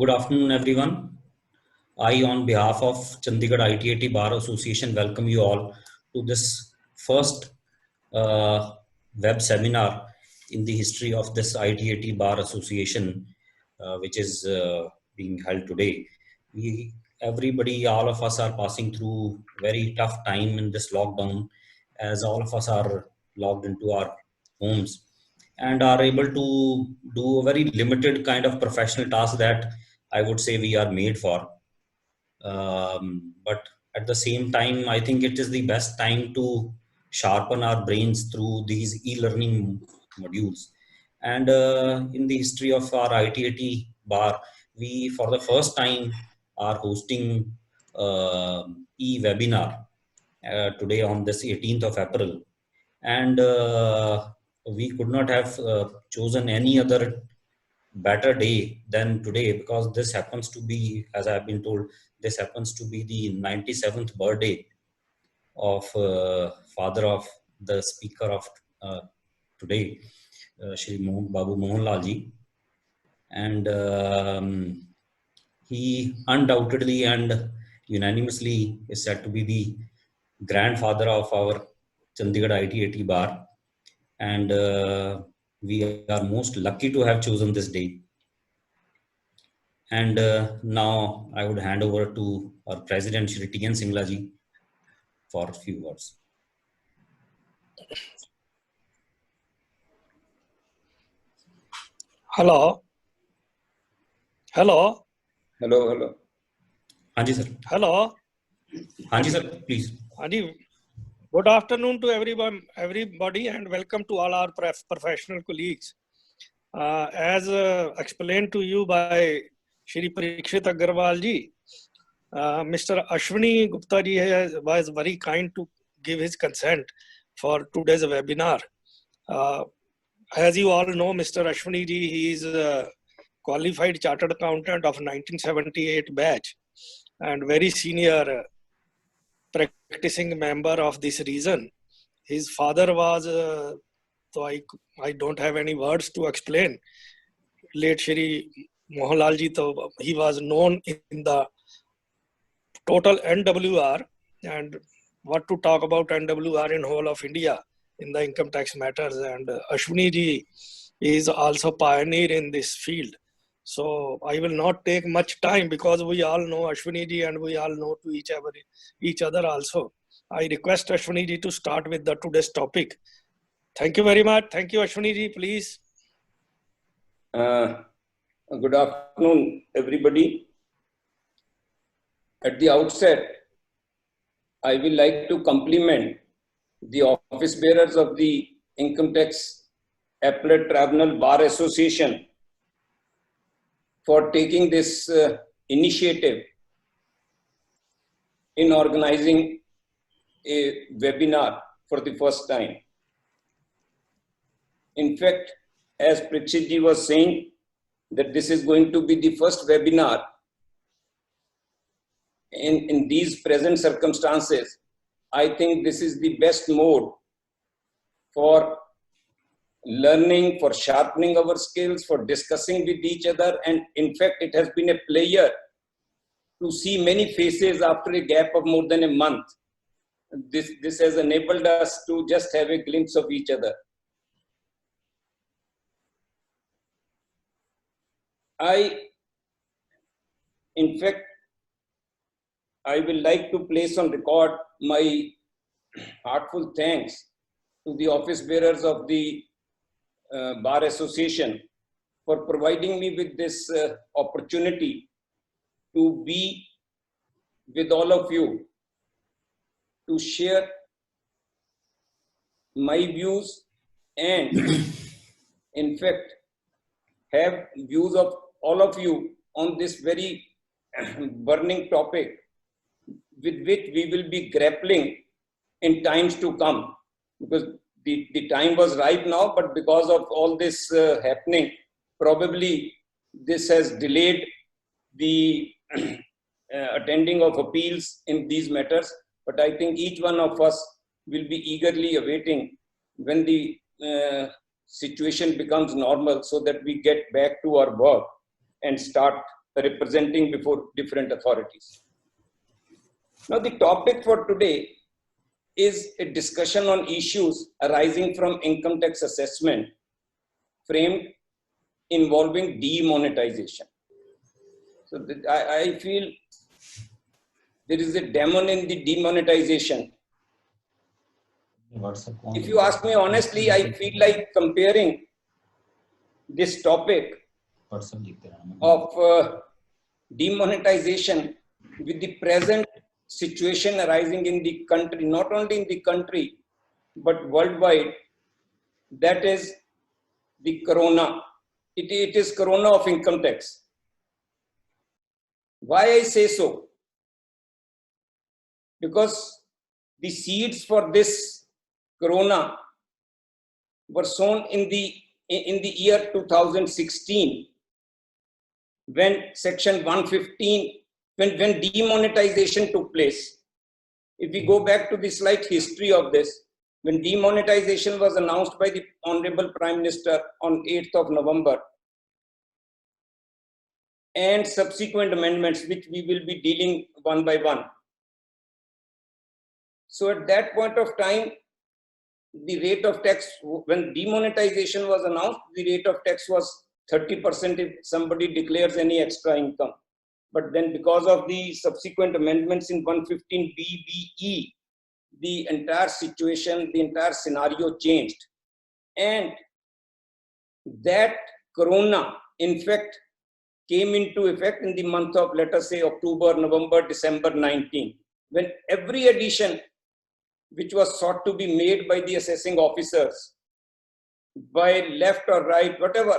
Good afternoon, everyone. I, on behalf of Chandigarh ITAT Bar Association, welcome you all to this first web seminar in the history of this ITAT Bar Association, which is being held today. Everybody, all of us are passing through very tough time in this lockdown, as all of us are logged into our homes and are able to do a very limited kind of professional task that I would say we are made for. But at the same time, I think it is the best time to sharpen our brains through these e-learning modules. And in the history of our ITAT bar, we for the first time are hosting e-webinar today on this 18th of April. And we could not have chosen any other better day than today, because this happens to be, as I've been told, this happens to be the 97th birthday of father of the speaker of today, Shri Babu Mohanlal ji. And he undoubtedly and unanimously is said to be the grandfather of our Chandigarh ITAT bar. And we are most lucky to have chosen this day. And now I would hand over to our president, Shri T.N. Singla ji, for a few words. Hello. Hello. Hello, hello. Hanji sir. Hello. Hanji sir, please. Hanji. Good afternoon to everybody, and welcome to all our professional colleagues. As explained to you by Shri Parikshit Agarwal ji, Mr. Ashwini Gupta ji was very kind to give his consent for today's webinar. As you all know, Mr. Ashwini ji, he is a qualified chartered accountant of 1978 batch and very senior practicing member of this region. His father was, so I don't have any words to explain, late Shri Mohanlal ji, he was known in the total NWR, and what to talk about NWR in whole of India in the income tax matters. And Ashwini ji is also pioneer in this field. So I will not take much time, because we all know Ashwini ji and we all know to each other also. I request Ashwini ji to start with the today's topic. Thank you very much. Thank you, Ashwini ji, please. Good afternoon, everybody. At the outset, I will like to compliment the office bearers of the Income Tax Appellate Tribunal Bar Association for taking this initiative in organizing a webinar for the first time. In fact, as Parikshit ji was saying, that this is going to be the first webinar in these present circumstances. I think this is the best mode for learning, for sharpening our skills, for discussing with each other. And in fact, it has been a pleasure to see many faces after a gap of more than a month. This has enabled us to just have a glimpse of each other. In fact, I will like to place on record my heartfelt thanks to the office bearers of the Bar Association for providing me with this opportunity to be with all of you, to share my views and in fact have views of all of you on this very burning topic with which we will be grappling in times to come, because the time was right now, but because of all this happening, probably this has delayed the attending of appeals in these matters. But I think each one of us will be eagerly awaiting when the situation becomes normal, so that we get back to our work and start representing before different authorities. Now, the topic for today is a discussion on issues arising from income tax assessment framed involving demonetization. So I feel there is a demon in the demonetization. If you ask me honestly, I feel like comparing this topic of demonetization with the present situation arising in the country, not only in the country, but worldwide, that is the corona. It is corona of income tax. Why I say so? Because the seeds for this corona were sown in the year 2016, when section 115, when demonetization took place. If we go back to the slight history of this, when demonetization was announced by the Honorable Prime Minister on 8th of November, and subsequent amendments, which we will be dealing one by one. So at that point of time, the rate of tax, when demonetization was announced, the rate of tax was 30% if somebody declares any extra income. But then because of the subsequent amendments in 115 BBE, the entire situation, the entire scenario changed. And that corona, in fact, came into effect in the month of, let us say, October, November, December 19, when every addition which was sought to be made by the assessing officers, by left or right, whatever,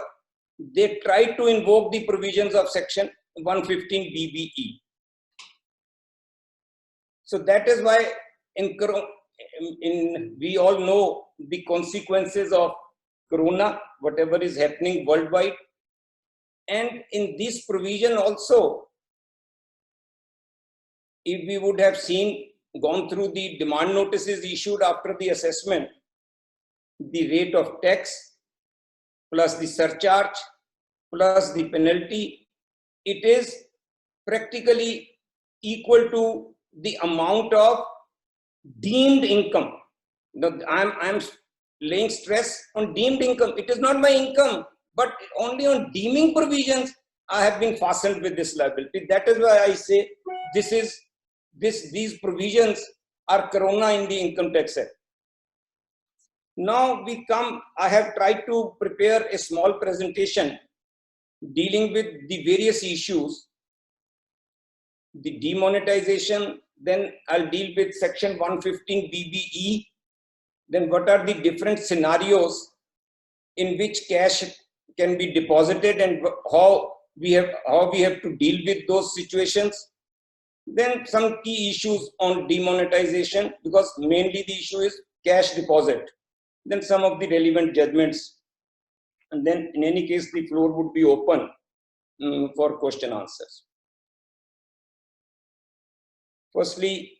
they tried to invoke the provisions of section 115 BBE. So that is why we all know the consequences of corona, whatever is happening worldwide. And in this provision also, if we would have gone through the demand notices issued after the assessment, the rate of tax plus the surcharge plus the penalty, it is practically equal to the amount of deemed income. Now, I'm laying stress on deemed income. It is not my income, but only on deeming provisions I have been fastened with this liability. That is why I say these provisions are corona in the Income Tax Act. Now I have tried to prepare a small presentation dealing with the various issues, the demonetization, then I'll deal with section 115 BBE, then what are the different scenarios in which cash can be deposited and how we have to deal with those situations. Then some key issues on demonetization, because mainly the issue is cash deposit. Then some of the relevant judgments. And then in any case, the floor would be open for question answers. Firstly,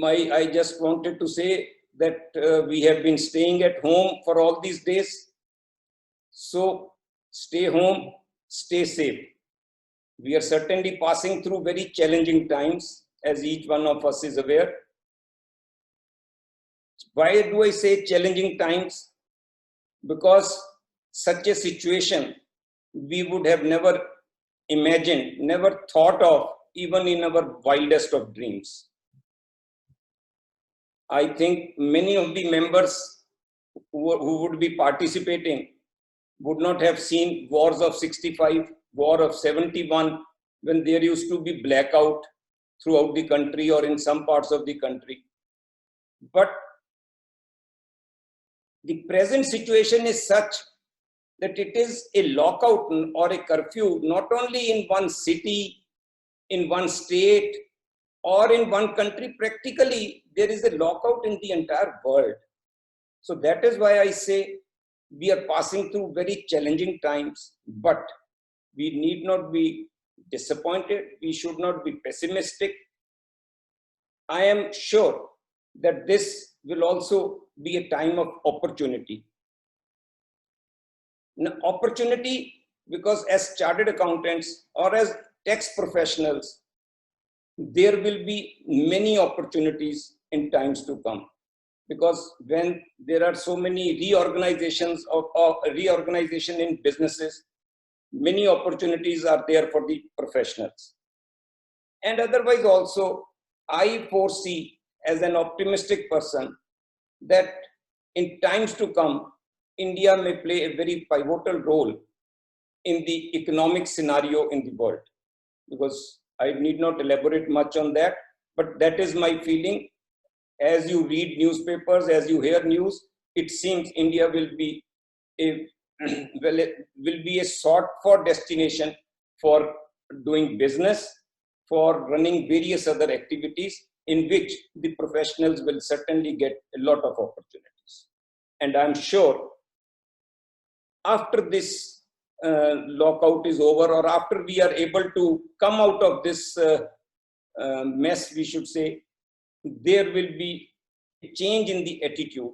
I just wanted to say that we have been staying at home for all these days. So stay home, stay safe. We are certainly passing through very challenging times, as each one of us is aware. Why do I say challenging times? Because such a situation we would have never imagined, never thought of, even in our wildest of dreams. I think many of the members who would be participating would not have seen wars of 65, war of 71, when there used to be blackout throughout the country or in some parts of the country. But the present situation is such that it is a lockout or a curfew, not only in one city, in one state, or in one country. Practically, there is a lockout in the entire world. So that is why I say we are passing through very challenging times, but we need not be disappointed. We should not be pessimistic. I am sure that this will also be a time of opportunity. Now, opportunity, because as chartered accountants or as tax professionals, there will be many opportunities in times to come. Because when there are so many reorganization in businesses, many opportunities are there for the professionals. And otherwise also, I foresee as an optimistic person that in times to come, India may play a very pivotal role in the economic scenario in the world. Because I need not elaborate much on that, but that is my feeling. As you read newspapers, as you hear news, it seems India will be a will be a sought for destination for doing business, for running various other activities in which the professionals will certainly get a lot of opportunities. And I'm sure after this lockout is over, or after we are able to come out of this mess, we should say, there will be a change in the attitude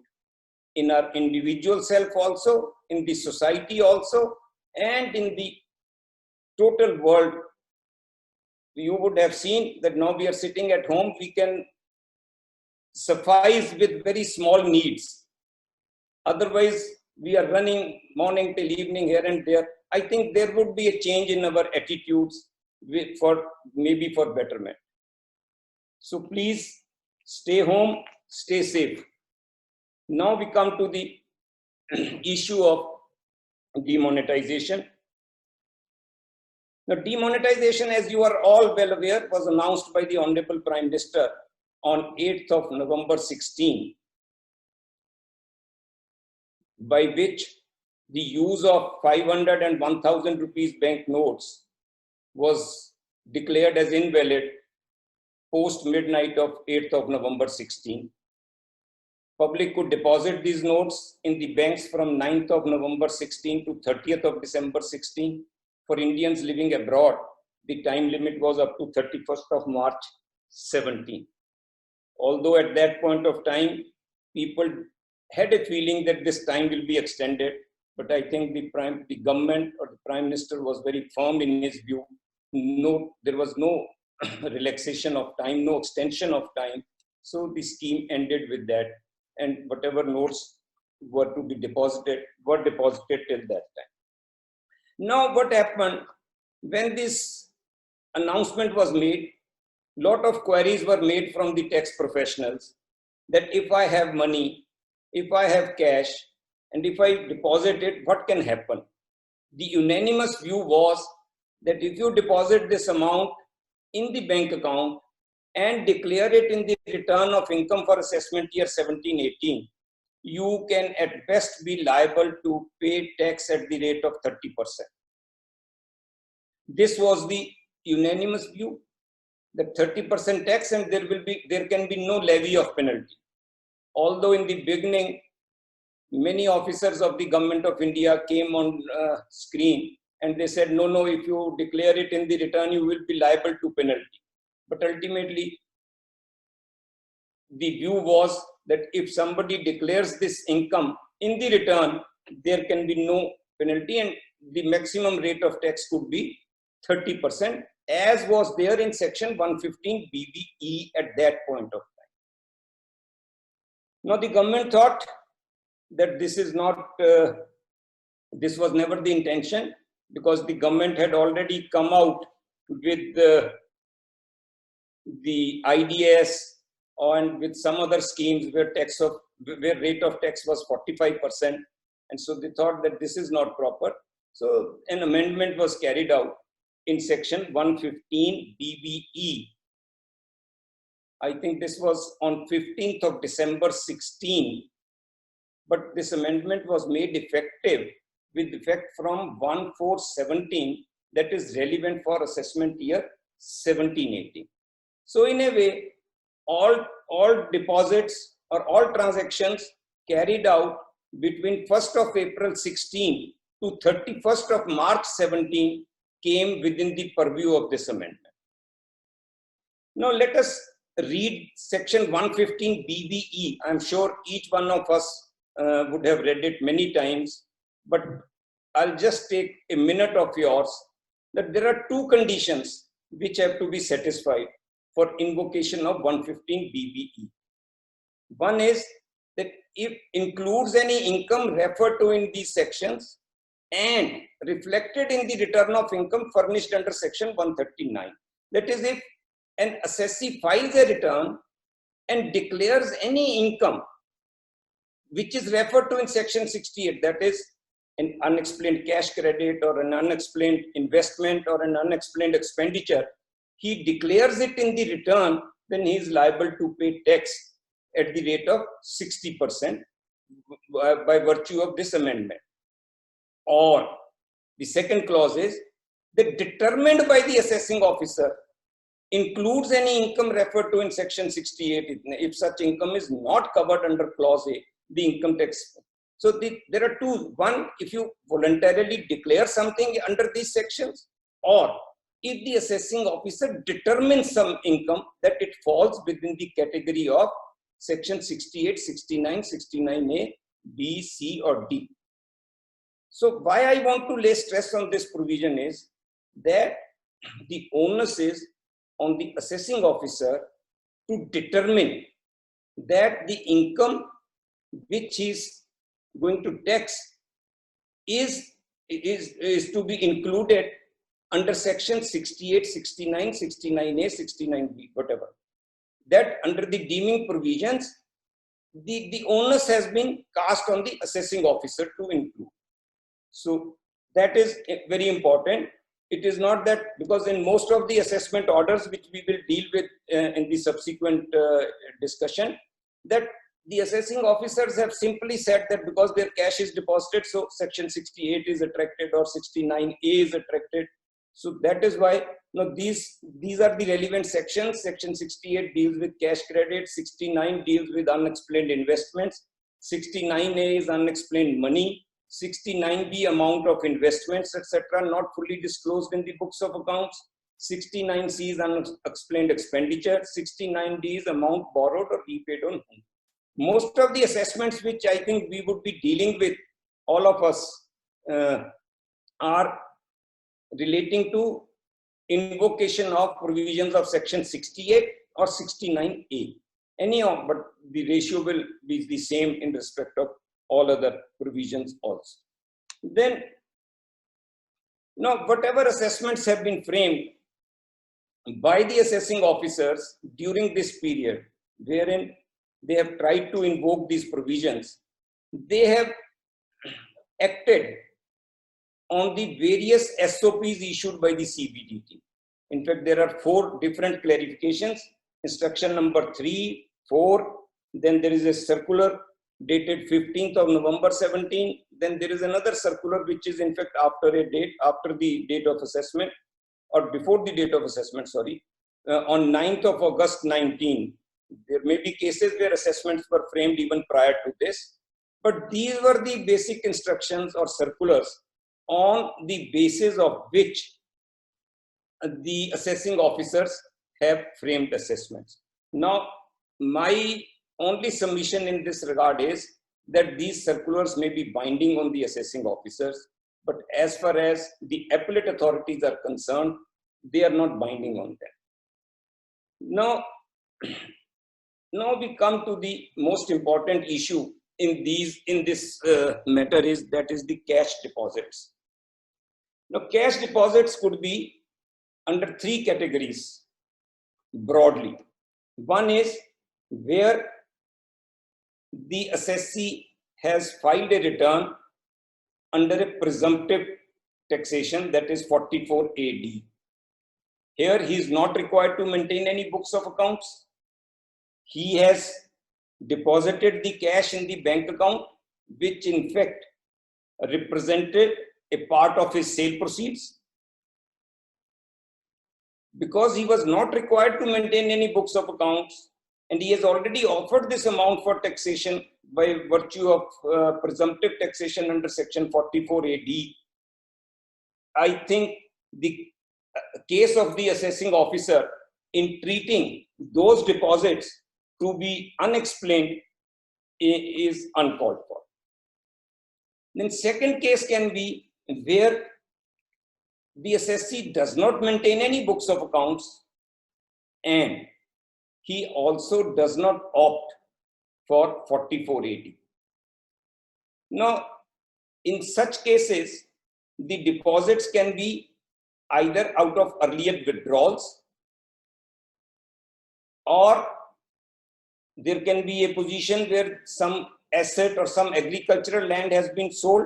in our individual self also, in the society also, and in the total world. You would have seen that now we are sitting at home, we can suffice with very small needs. Otherwise, we are running morning till evening here and there. I think there would be a change in our attitudes maybe for betterment. So please stay home, stay safe. Now we come to the issue of demonetization. Now, demonetization, as you are all well aware, was announced by the Honorable Prime Minister on 8th of November 16, by which the use of 500 and 1000 rupees bank notes was declared as invalid post midnight of 8th of November 16. Public could deposit these notes in the banks from 9th of November 16 to 30th of December 16. For Indians living abroad, the time limit was up to 31st of March 17. Although at that point of time, people had a feeling that this time will be extended, but I think the government or the Prime Minister was very firm in his view. No, there was no relaxation of time, no extension of time. So the scheme ended with that, and whatever notes were to be deposited were deposited till that time. Now, what happened when this announcement was made? Lot of queries were made from the tax professionals that if I have money, if I have cash, and if I deposit it, what can happen? The unanimous view was that if you deposit this amount in the bank account and declare it in the return of income for assessment year 17-18, you can at best be liable to pay tax at the rate of 30%. This was the unanimous view, that 30% tax, and there can be no levy of penalty. Although in the beginning, many officers of the Government of India came on screen and they said, no, if you declare it in the return, you will be liable to penalty. But ultimately, the view was that if somebody declares this income in the return, there can be no penalty, and the maximum rate of tax could be 30%, as was there in section 115 BBE at that point of time. Now the government thought that this is not, this was never the intention, because the government had already come out with the IDS and with some other schemes where rate of tax was 45%, and so they thought that this is not proper. So an amendment was carried out in section 115 BBE. I think this was on 15th of December 16, but this amendment was made effective with effect from 1/4/17, that is relevant for assessment year 17-18. So in a way, all deposits or all transactions carried out between 1st of April 16 to 31st of March 17 came within the purview of this amendment. Now let us read section 115 BBE. I'm sure each one of us would have read it many times, but I'll just take a minute of yours that there are two conditions which have to be satisfied for invocation of 115 BBE. One is that it includes any income referred to in these sections and reflected in the return of income furnished under section 139. That is, if an assessee files a return and declares any income which is referred to in section 68, that is an unexplained cash credit or an unexplained investment or an unexplained expenditure, he declares it in the return, then he is liable to pay tax at the rate of 60% by virtue of this amendment. Or the second clause is that determined by the assessing officer includes any income referred to in section 68. If such income is not covered under clause A, the income tax. So there are two. One, if you voluntarily declare something under these sections, or if the assessing officer determines some income that it falls within the category of section 68, 69, 69A, B, C, or D. So why I want to lay stress on this provision is that the onus is on the assessing officer to determine that the income which is going to tax is to be included under section 68, 69, 69A, 69B, whatever. That under the deeming provisions, the onus has been cast on the assessing officer to include. So that is very important. It is not that, because in most of the assessment orders, which we will deal with in the subsequent discussion, that the assessing officers have simply said that because their cash is deposited, so section 68 is attracted or 69A is attracted. So that is why these are the relevant sections. Section 68 deals with cash credit, 69 deals with unexplained investments, 69A is unexplained money, 69B amount of investments, etc., not fully disclosed in the books of accounts, 69C is unexplained expenditure, 69D is amount borrowed or repaid on home. Most of the assessments which I think we would be dealing with, all of us, are relating to invocation of provisions of section 68 or 69A. Anyhow, but the ratio will be the same in respect of all other provisions also. Then, whatever assessments have been framed by the assessing officers during this period, wherein they have tried to invoke these provisions, they have acted on the various SOPs issued by the CBDT. In fact, there are 4 different clarifications: instruction number 3, 4, then there is a circular dated 15th of November 17. Then there is another circular which is in fact after the date of assessment, or before the date of assessment, sorry, on 9th of August 19. There may be cases where assessments were framed even prior to this, but these were the basic instructions or circulars on the basis of which the assessing officers have framed assessments. Now, my only submission in this regard is that these circulars may be binding on the assessing officers, but as far as the appellate authorities are concerned, they are not binding on them. Now we come to the most important issue in this matter is the cash deposits. Now, cash deposits could be under 3 categories broadly. One is where the assessee has filed a return under a presumptive taxation, that is 44AD. Here he is not required to maintain any books of accounts. He has deposited the cash in the bank account, which in fact represented a part of his sale proceeds. Because he was not required to maintain any books of accounts, and he has already offered this amount for taxation by virtue of presumptive taxation under section 44AD, I think the case of the assessing officer in treating those deposits to be unexplained is uncalled for. Then second case can be where the assessee does not maintain any books of accounts, and he also does not opt for 4480. Now, in such cases, the deposits can be either out of earlier withdrawals, or there can be a position where some asset or some agricultural land has been sold.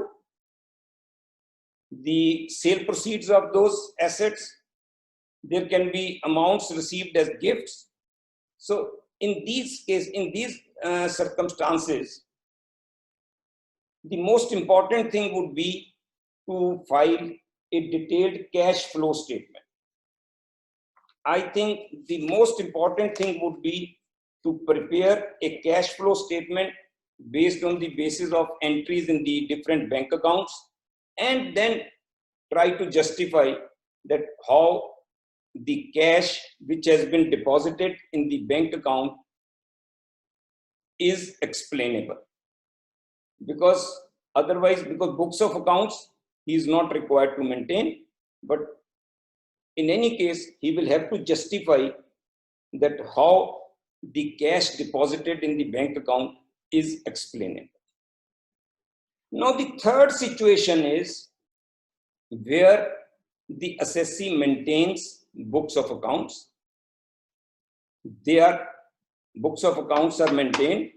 The sale proceeds of those assets, there can be amounts received as gifts. So in these cases, in these circumstances, the most important thing would be to file a detailed cash flow statement. I think the most important thing would be to prepare a cash flow statement based on the basis of entries in the different bank accounts, and then try to justify that how the cash which has been deposited in the bank account is explainable. Because otherwise, because books of accounts he is not required to maintain, but in any case he will have to justify that how the cash deposited in the bank account is explainable. Now the third situation is where the assessee maintains books of accounts. Their books of accounts are maintained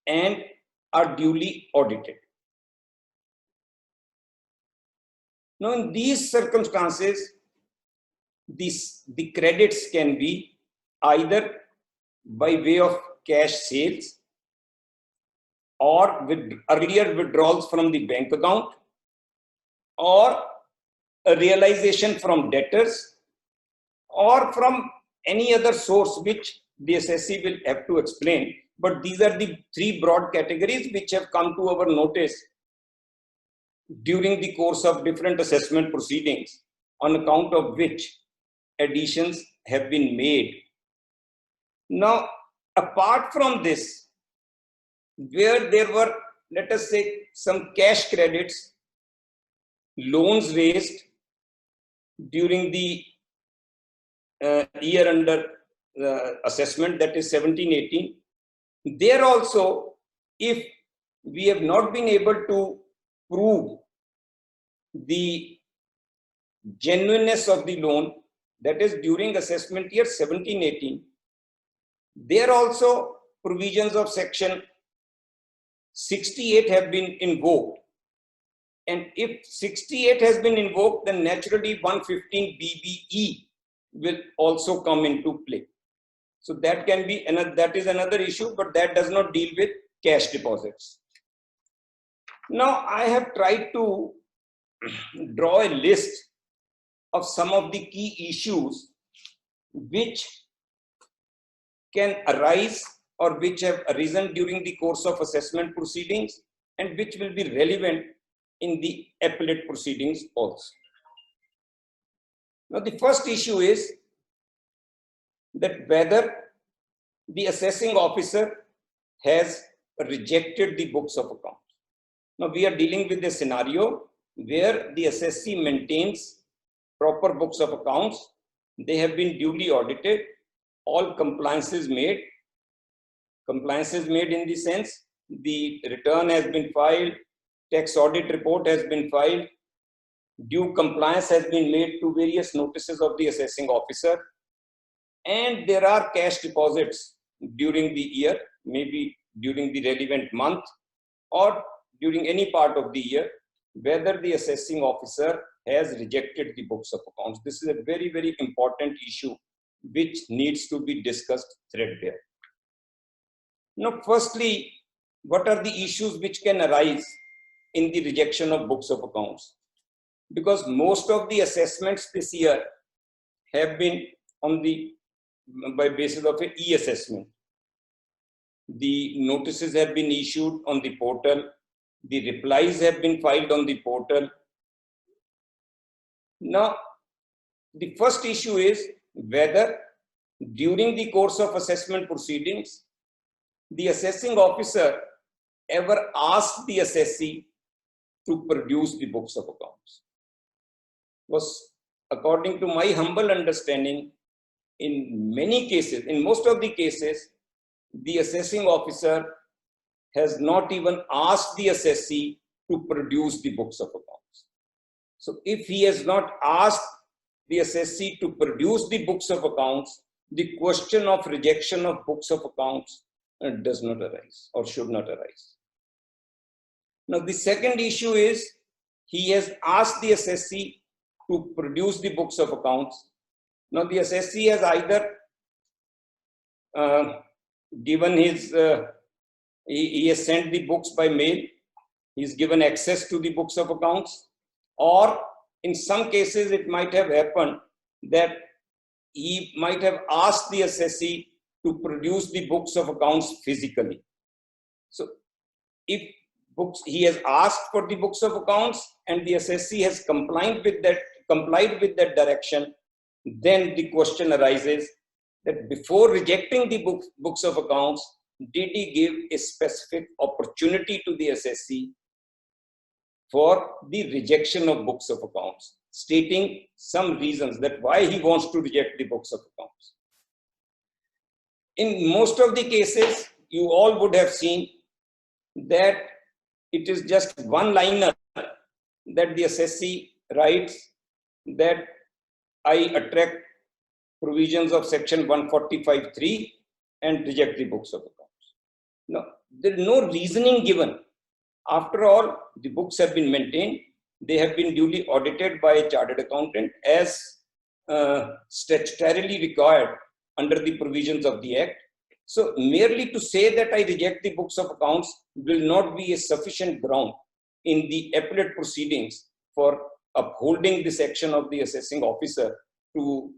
and are duly audited. Now in these circumstances, the credits can be either by way of cash sales or with earlier withdrawals from the bank account, or a realization from debtors, or from any other source which the assessee will have to explain. But these are the three broad categories which have come to our notice during the course of different assessment proceedings, on account of which additions have been made. Now, apart from this, where there were, let us say, some cash credits, loans raised during the year under assessment, that is 17-18, there also, if we have not been able to prove the genuineness of the loan, that is during assessment year 17-18, there also provisions of section 68 have been invoked. And if 68 has been invoked, then naturally 115 BBE will also come into play. So that can be another, that is another issue, but that does not deal with cash deposits. Now I have tried to draw a list of some of the key issues which can arise or which have arisen during the course of assessment proceedings, and which will be relevant in the appellate proceedings also. Now the first issue is that whether the assessing officer has rejected the books of accounts. Now we are dealing with a scenario where the assessee maintains proper books of accounts. They have been duly audited, all compliances made. Compliances made in the sense the return has been filed, tax audit report has been filed, due compliance has been made to various notices of the assessing officer, and there are cash deposits during the year, maybe during the relevant month or during any part of the year, whether the assessing officer has rejected the books of accounts. This is a very, very important issue which needs to be discussed threadbare. Now, firstly, what are the issues which can arise in the rejection of books of accounts? Because most of the assessments this year have been on the by basis of an e-assessment. The notices have been issued on the portal. The replies have been filed on the portal. Now, the first issue is whether during the course of assessment proceedings, the assessing officer ever asked the assessee to produce the books of accounts. Was according to my humble understanding, in many cases, in most of the cases, the assessing officer has not even asked the assessee to produce the books of accounts. So if he has not asked the assessee to produce the books of accounts, the question of rejection of books of accounts does not arise or should not arise. Now, the second issue is he has asked the assessee to produce the books of accounts. Now, the assessee has either given his, he has sent the books by mail, he's given access to the books of accounts, or in some cases it might have happened that he might have asked the assessee to produce the books of accounts physically. So if he has asked for the books of accounts and the assessee has complied with that direction, then the question arises that before rejecting the books of accounts, did he give a specific opportunity to the assessee for the rejection of books of accounts, stating some reasons that why he wants to reject the books of accounts. In most of the cases, you all would have seen that it is just one liner that the assessee writes that I attract provisions of section 145(3) and reject the books of accounts. Now, there is no reasoning given. After all, the books have been maintained. They have been duly audited by a chartered accountant as statutorily required under the provisions of the Act. So merely to say that I reject the books of accounts will not be a sufficient ground in the appellate proceedings for upholding this action of the assessing officer to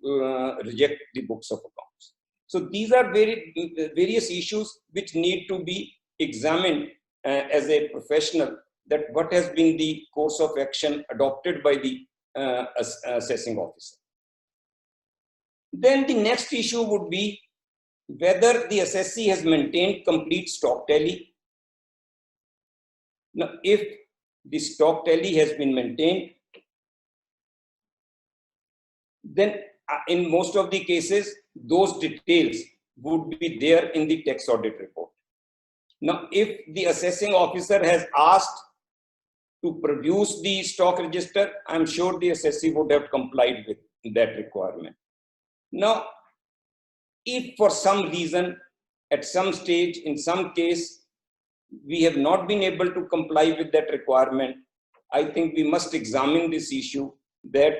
reject the books of accounts. So these are various issues which need to be examined as a professional, that what has been the course of action adopted by the assessing officer. Then the next issue would be whether the assessee has maintained complete stock tally. Now, if the stock tally has been maintained, then in most of the cases, those details would be there in the tax audit report. Now, if the assessing officer has asked to produce the stock register, I'm sure the assessee would have complied with that requirement. Now, if for some reason, at some stage, in some case, we have not been able to comply with that requirement, I think we must examine this issue, that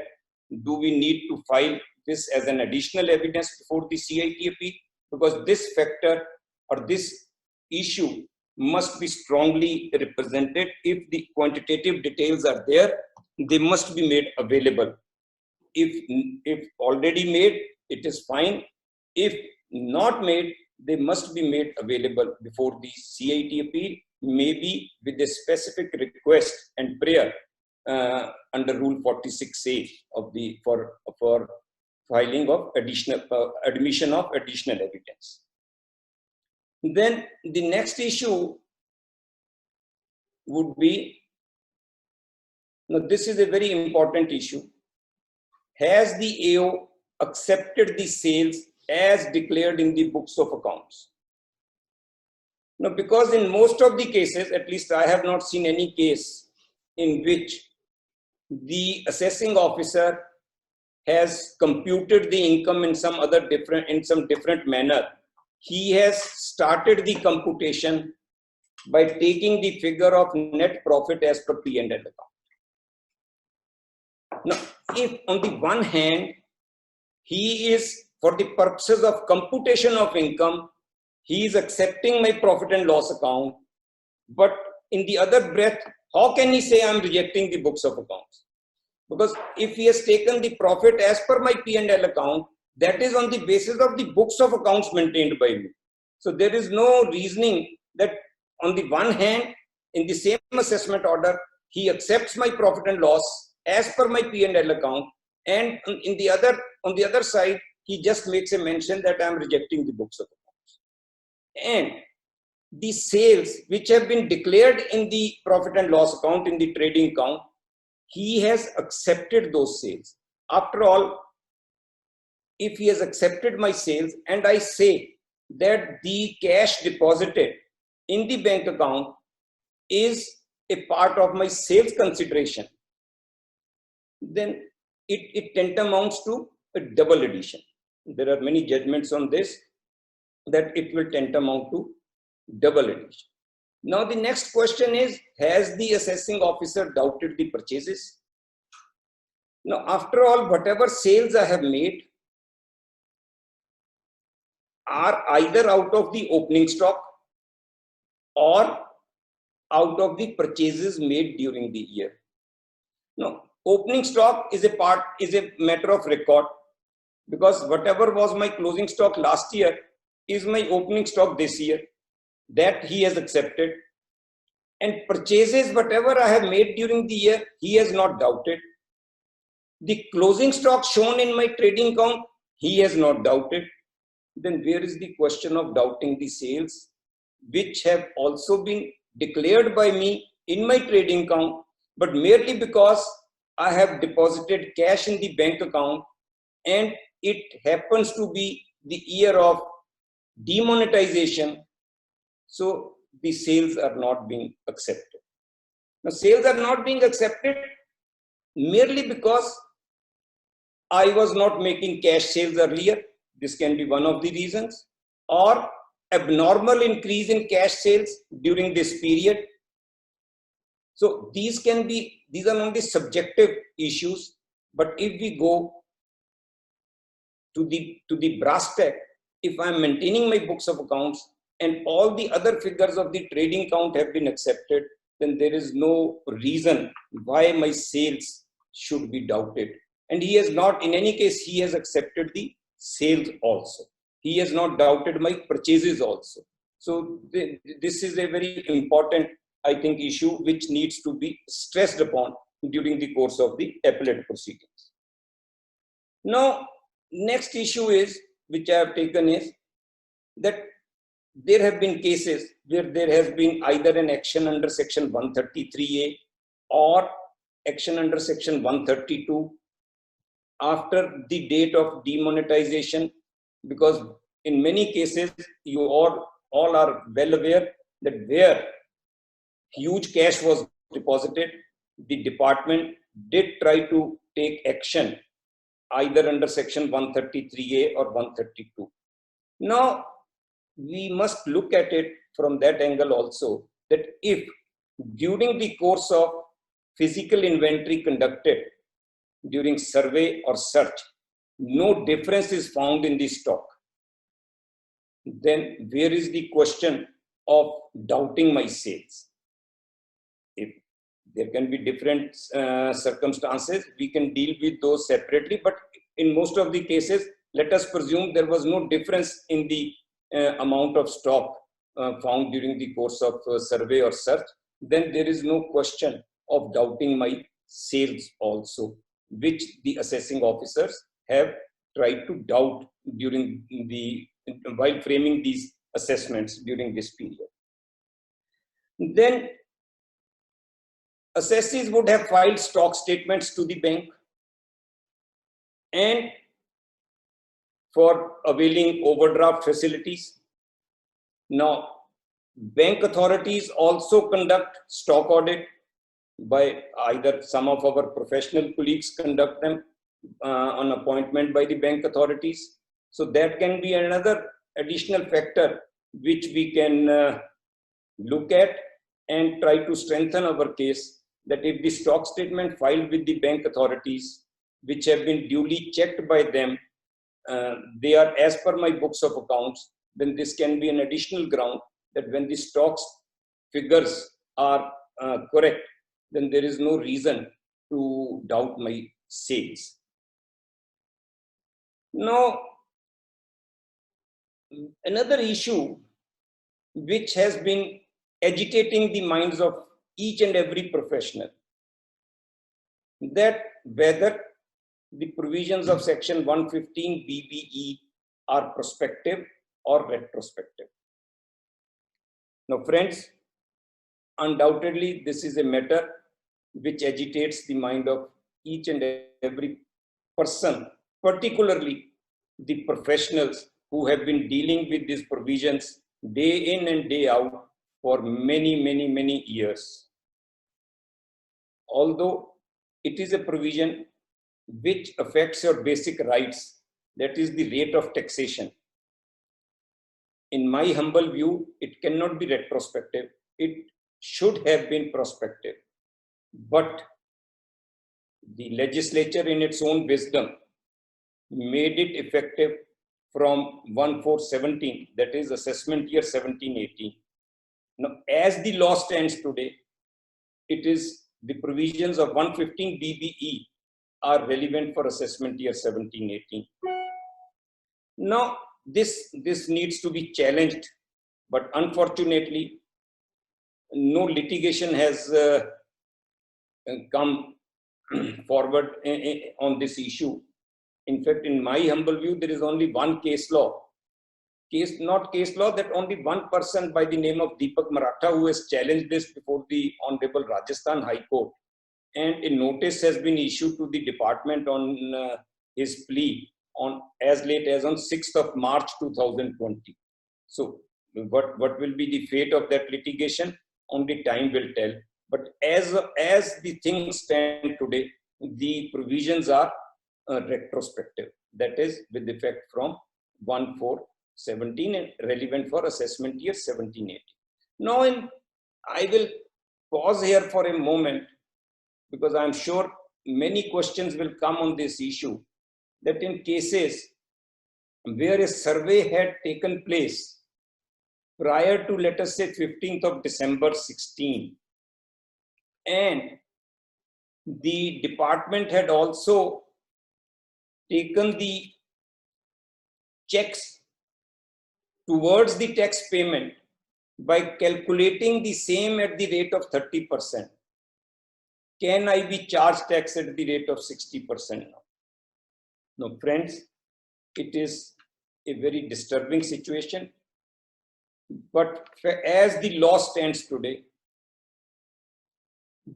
do we need to file this as an additional evidence before the CITAP? Because this factor or this issue must be strongly represented. If the quantitative details are there, they must be made available. If already made, it is fine. If not made, they must be made available before the CITAP, maybe with a specific request and prayer under Rule 46A of the for filing of additional admission of additional evidence. Then the next issue would be, now this is a very important issue. Has the AO accepted the sales as declared in the books of accounts? Now, because in most of the cases, at least I have not seen any case in which the assessing officer has computed the income in some different manner. He has started the computation by taking the figure of net profit as per P&L account. Now, if on the one hand, he is, for the purposes of computation of income, he is accepting my profit and loss account, but in the other breath, how can he say I'm rejecting the books of accounts? Because if he has taken the profit as per my P&L account, that is on the basis of the books of accounts maintained by me. So there is no reasoning that on the one hand, in the same assessment order, he accepts my profit and loss as per my P&L account, and on the other side, he just makes a mention that I'm rejecting the books of accounts. And the sales which have been declared in the profit and loss account, in the trading account, he has accepted those sales. after all, if he has accepted my sales and I say that the cash deposited in the bank account is a part of my sales consideration, then it tantamounts to a double addition. There are many judgments on this, that it will tantamount to double addition. Now the next question is, has the assessing officer doubted the purchases? Now, after all, whatever sales I have made are either out of the opening stock or out of the purchases made during the year. Now, opening stock is a matter of record, because whatever was my closing stock last year is my opening stock this year. That he has accepted. And purchases, whatever I have made during the year, he has not doubted. The closing stock shown in my trading account, he has not doubted. Then where is the question of doubting the sales, which have also been declared by me in my trading account, but merely because I have deposited cash in the bank account and it happens to be the year of demonetization, so the sales are not being accepted. Now, sales are not being accepted merely because I was not making cash sales earlier. This can be one of the reasons, or abnormal increase in cash sales during this period. So these are only subjective issues. But if we go to the brass tack, if I am maintaining my books of accounts and all the other figures of the trading account have been accepted, then there is no reason why my sales should be doubted. And he has not, in any case, he has accepted the sales also. He has not doubted my purchases also. So this is a very important, I think, issue which needs to be stressed upon during the course of the appellate proceedings. Now, next issue is, which I have taken, is that there have been cases where there has been either an action under section 133A or action under section 132 after the date of demonetization, because in many cases you all are well aware that where huge cash was deposited, the department did try to take action either under section 133A or 132. Now, we must look at it from that angle also, that if during the course of physical inventory conducted during survey or search, no difference is found in the stock, then where is the question of doubting my sales? If there can be different circumstances, we can deal with those separately, but in most of the cases, let us presume there was no difference in the amount of stock found during the course of survey or search, then there is no question of doubting my sales also, which the assessing officers have tried to doubt while framing these assessments during this period. Then assessees would have filed stock statements to the bank and for availing overdraft facilities. Now, bank authorities also conduct stock audit by either some of our professional colleagues conduct them on appointment by the bank authorities. So that can be another additional factor which we can look at and try to strengthen our case, that if the stock statement filed with the bank authorities, which have been duly checked by them, they are as per my books of accounts, then this can be an additional ground that when the stocks figures are correct, then there is no reason to doubt my sales. Now, another issue which has been agitating the minds of each and every professional, that whether the provisions of section 115 BBE are prospective or retrospective. Now, friends, undoubtedly, this is a matter which agitates the mind of each and every person, particularly the professionals who have been dealing with these provisions day in and day out for many years. Although it is a provision which affects your basic rights, that is the rate of taxation. In my humble view, it cannot be retrospective. It should have been prospective. But the legislature, in its own wisdom, made it effective from 1/4/17, that is assessment year 17-18. Now, as the law stands today, it is the provisions of 115 BBE are relevant for assessment year 17-18. Now, this needs to be challenged, but unfortunately, no litigation has come forward on this issue. In fact, in my humble view, there is only one case law. Not case law, that only one person by the name of Deepak Maratha who has challenged this before the Honorable Rajasthan High Court. And a notice has been issued to the department on his plea on as late as on 6th of March 2020. So what will be the fate of that litigation? Only time will tell. But as the things stand today, the provisions are retrospective. That is with effect from 1/4/17 and relevant for assessment year 17-18. Now, I will pause here for a moment because I'm sure many questions will come on this issue, that in cases where a survey had taken place prior to, let us say, 15th of December 16, and the department had also taken the checks towards the tax payment by calculating the same at the rate of 30%. Can I be charged tax at the rate of 60% now? No, friends, it is a very disturbing situation. But as the law stands today,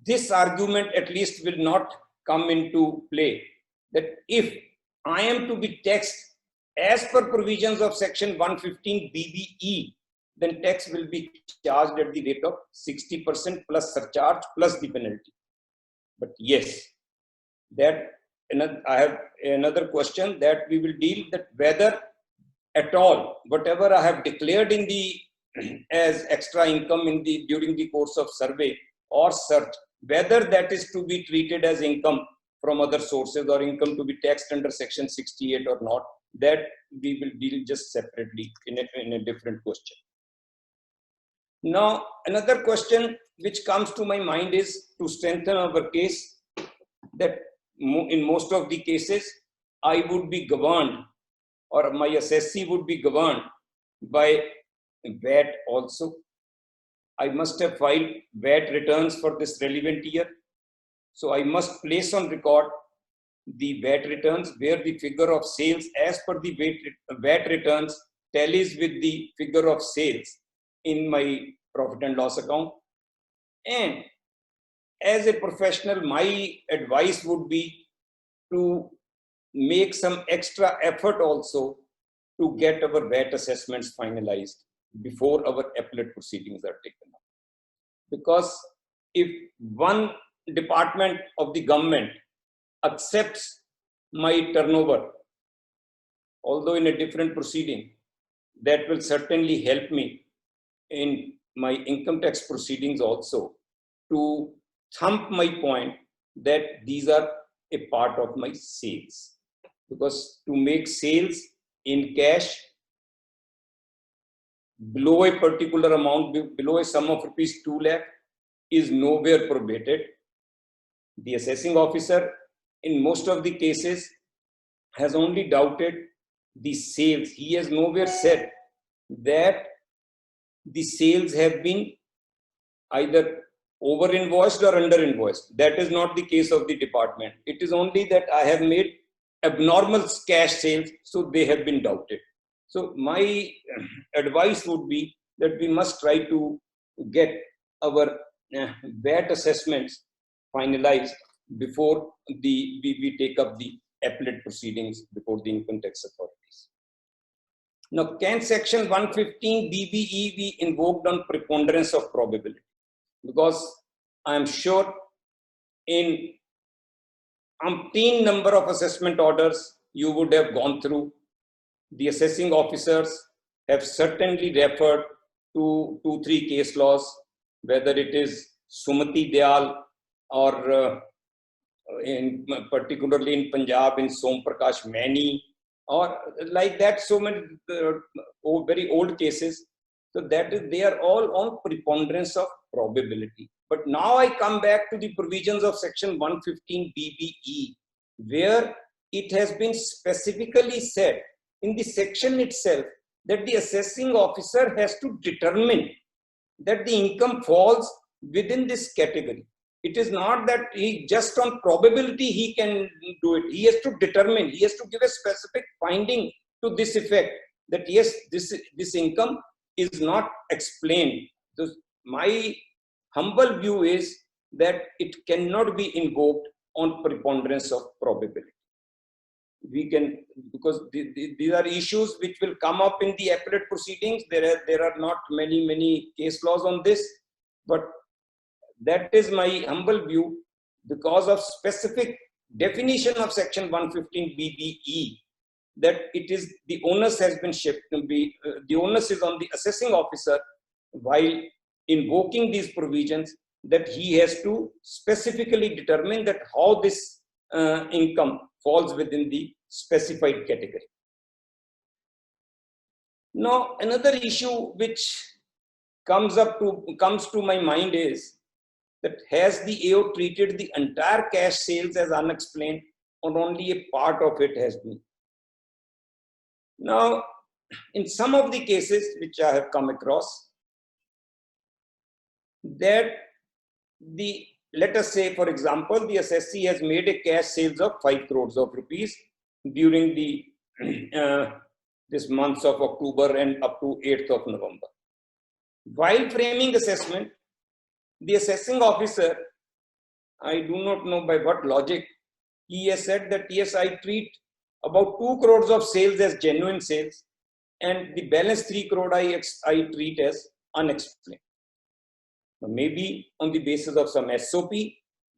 this argument at least will not come into play, that if I am to be taxed as per provisions of section 115 BBE, then tax will be charged at the rate of 60% plus surcharge plus the penalty. But yes, that I have another question that we will deal, that whether at all, whatever I have declared in the as extra income in the during the course of survey or search, whether that is to be treated as income from other sources or income to be taxed under section 68 or not, that we will deal just separately in a different question. Now, another question which comes to my mind is to strengthen our case, that in most of the cases, I would be governed, or my assessee would be governed by VAT also. I must have filed VAT returns for this relevant year. So I must place on record the VAT returns where the figure of sales as per the VAT returns tallies with the figure of sales in my profit and loss account. And as a professional, my advice would be to make some extra effort also to get our VAT assessments finalized before our appellate proceedings are taken up. Because if one department of the government accepts my turnover, although in a different proceeding, that will certainly help me in my income tax proceedings also to thump my point that these are a part of my sales. Because to make sales in cash below a particular amount, below a sum of rupees 2 lakh is nowhere prohibited. The assessing officer in most of the cases has only doubted the sales. He has nowhere said that the sales have been either over invoiced or under invoiced. That is not the case of the department. It is only that I have made abnormal cash sales, so they have been doubted. So my advice would be that we must try to get our VAT assessments finalized before we take up the appellate proceedings before the income tax authorities. Now, can section 115 BBE be invoked on preponderance of probability? Because I am sure in umpteen number of assessment orders you would have gone through, the assessing officers have certainly referred to 2-3 case laws, whether it is Sumati Dayal or particularly in Punjab in Som Prakash Maini, or like that, so many very old cases. So that is, they are all on preponderance of probability. But now I come back to the provisions of section 115 BBE, where it has been specifically said in the section itself that the assessing officer has to determine that the income falls within this category. It is not that he just on probability he can do it. He has to determine, he has to give a specific finding to this effect that yes, this income is not explained. So my humble view is that it cannot be invoked on preponderance of probability. We can, because these are issues which will come up in the appellate proceedings. There are not many case laws on this, but that is my humble view, because of specific definition of section 115 BBE, that it is the onus has been shifted. The onus is on the assessing officer while invoking these provisions, that he has to specifically determine that how this income falls within the specified category. Now, another issue which comes to my mind is that has the AO treated the entire cash sales as unexplained, or only a part of it has been? Now, in some of the cases which I have come across, that let us say, for example, the assessee has made a cash sales of 5 crores of rupees during the this months of October and up to 8th of November. While framing assessment, the assessing officer, I do not know by what logic, he has said that yes, I treat about 2 crores of sales as genuine sales, and the balance 3 crore I treat as unexplained. Maybe on the basis of some SOP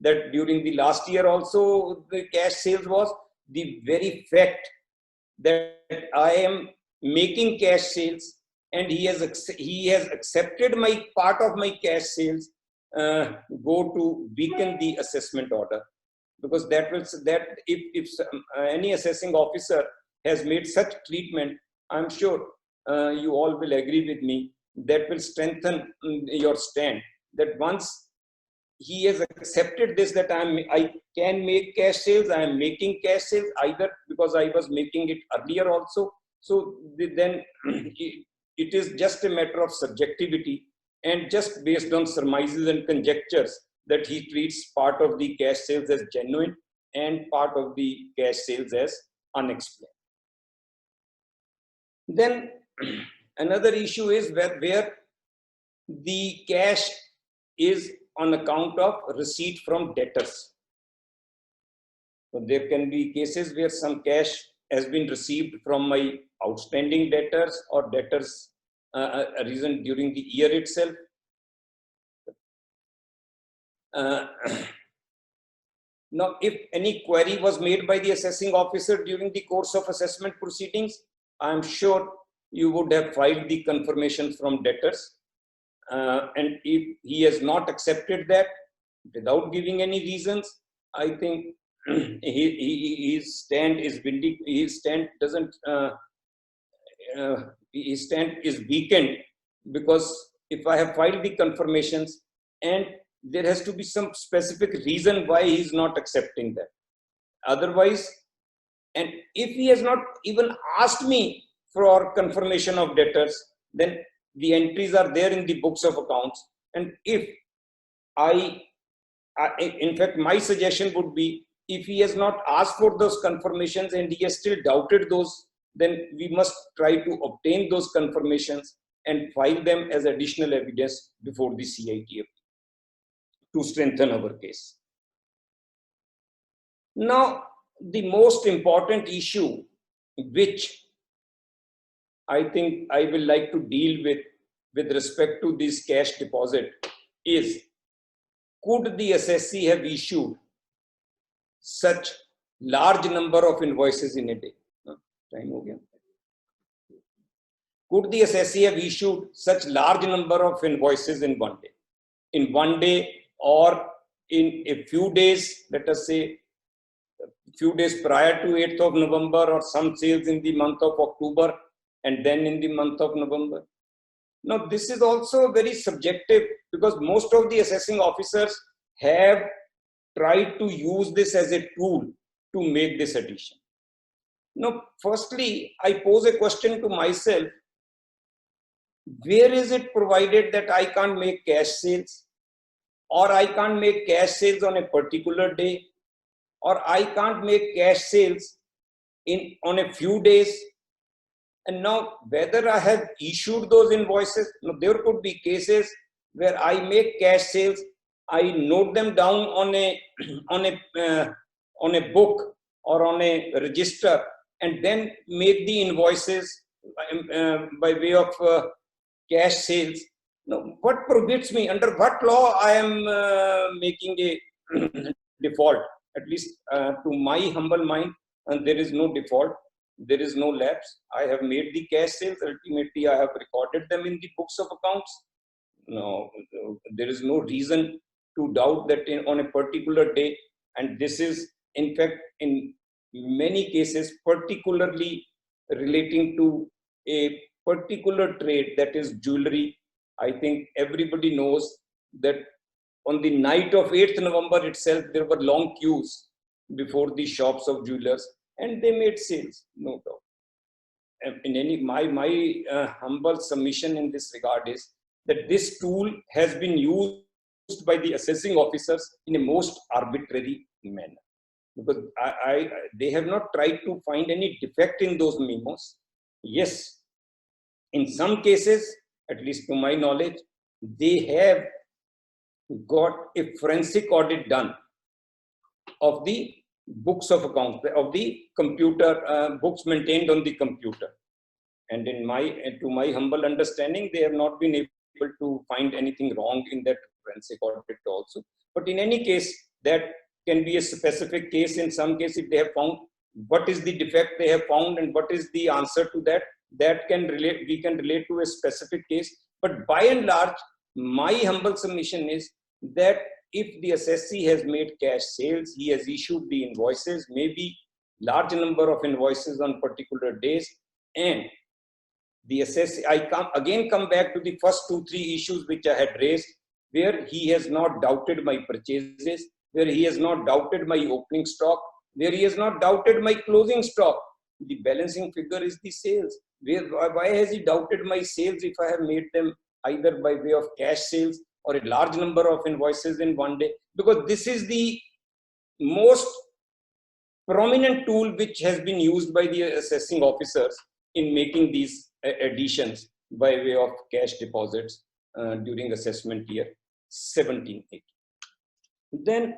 that during the last year also the cash sales was, the very fact that I am making cash sales and he has accepted my part of my cash sales go to weaken the assessment order, because if any assessing officer has made such treatment, I'm sure you all will agree with me, that will strengthen your stand, that once he has accepted this, that I can make cash sales, I am making cash sales, either because I was making it earlier also, so then it is just a matter of subjectivity and just based on surmises and conjectures that he treats part of the cash sales as genuine and part of the cash sales as unexplained. Then another issue is where the cash is on account of receipt from debtors. So there can be cases where some cash has been received from my outstanding debtors or debtors arisen during the year itself. Now, if any query was made by the assessing officer during the course of assessment proceedings, I am sure you would have filed the confirmation from debtors. And if he has not accepted that without giving any reasons, I think his stand is weakened, because if I have filed the confirmations and there has to be some specific reason why he is not accepting that. Otherwise, and if he has not even asked me for confirmation of debtors, then the entries are there in the books of accounts. And if in fact, my suggestion would be, if he has not asked for those confirmations and he has still doubted those, then we must try to obtain those confirmations and file them as additional evidence before the CITF to strengthen our case. Now, the most important issue which I think I will like to deal with respect to this cash deposit is, could the assessee have issued such large number of invoices in a day? Time ho gaya. Could the assessee have issued such large number of invoices in one day? In one day or in a few days, let us say a few days prior to 8th of November, or some sales in the month of October and then in the month of November. Now, this is also very subjective, because most of the assessing officers have tried to use this as a tool to make this addition. Now, firstly, I pose a question to myself: where is it provided that I can't make cash sales, or I can't make cash sales on a particular day, or I can't make cash sales on a few days? And now, whether I have issued those invoices, now there could be cases where I make cash sales, I note them down on a book or on a register, and then make the invoices by way of cash sales. Now, what prohibits me? Under what law I am making a default? At least to my humble mind, and there is no default. There is no lapse. I have made the cash sales. Ultimately, I have recorded them in the books of accounts. No, there is no reason to doubt that on a particular day. And this is, in fact, in many cases, particularly relating to a particular trade, that is jewelry. I think everybody knows that on the night of 8th November itself, there were long queues before the shops of jewelers, and they made sales, no doubt. In any, my humble submission in this regard is that this tool has been used by the assessing officers in a most arbitrary manner, because they have not tried to find any defect in those memos. Yes, in some cases, at least to my knowledge, they have got a forensic audit done of the books of accounts, of the computer books maintained on the computer, and to my humble understanding, they have not been able to find anything wrong in that forensic audit also. But in any case, that can be a specific case. In some case, if they have found what is the defect they have found and what is the answer to that, we can relate to a specific case. But by and large, my humble submission is that if the assessee has made cash sales, he has issued the invoices, maybe large number of invoices on particular days, and the assessee, I come back to the first 2-3 issues which I had raised, where he has not doubted my purchases, where he has not doubted my opening stock, where he has not doubted my closing stock. The balancing figure is the sales. Why has he doubted my sales if I have made them either by way of cash sales or a large number of invoices in one day? Because this is the most prominent tool which has been used by the assessing officers in making these additions by way of cash deposits during assessment year 17-18. Then,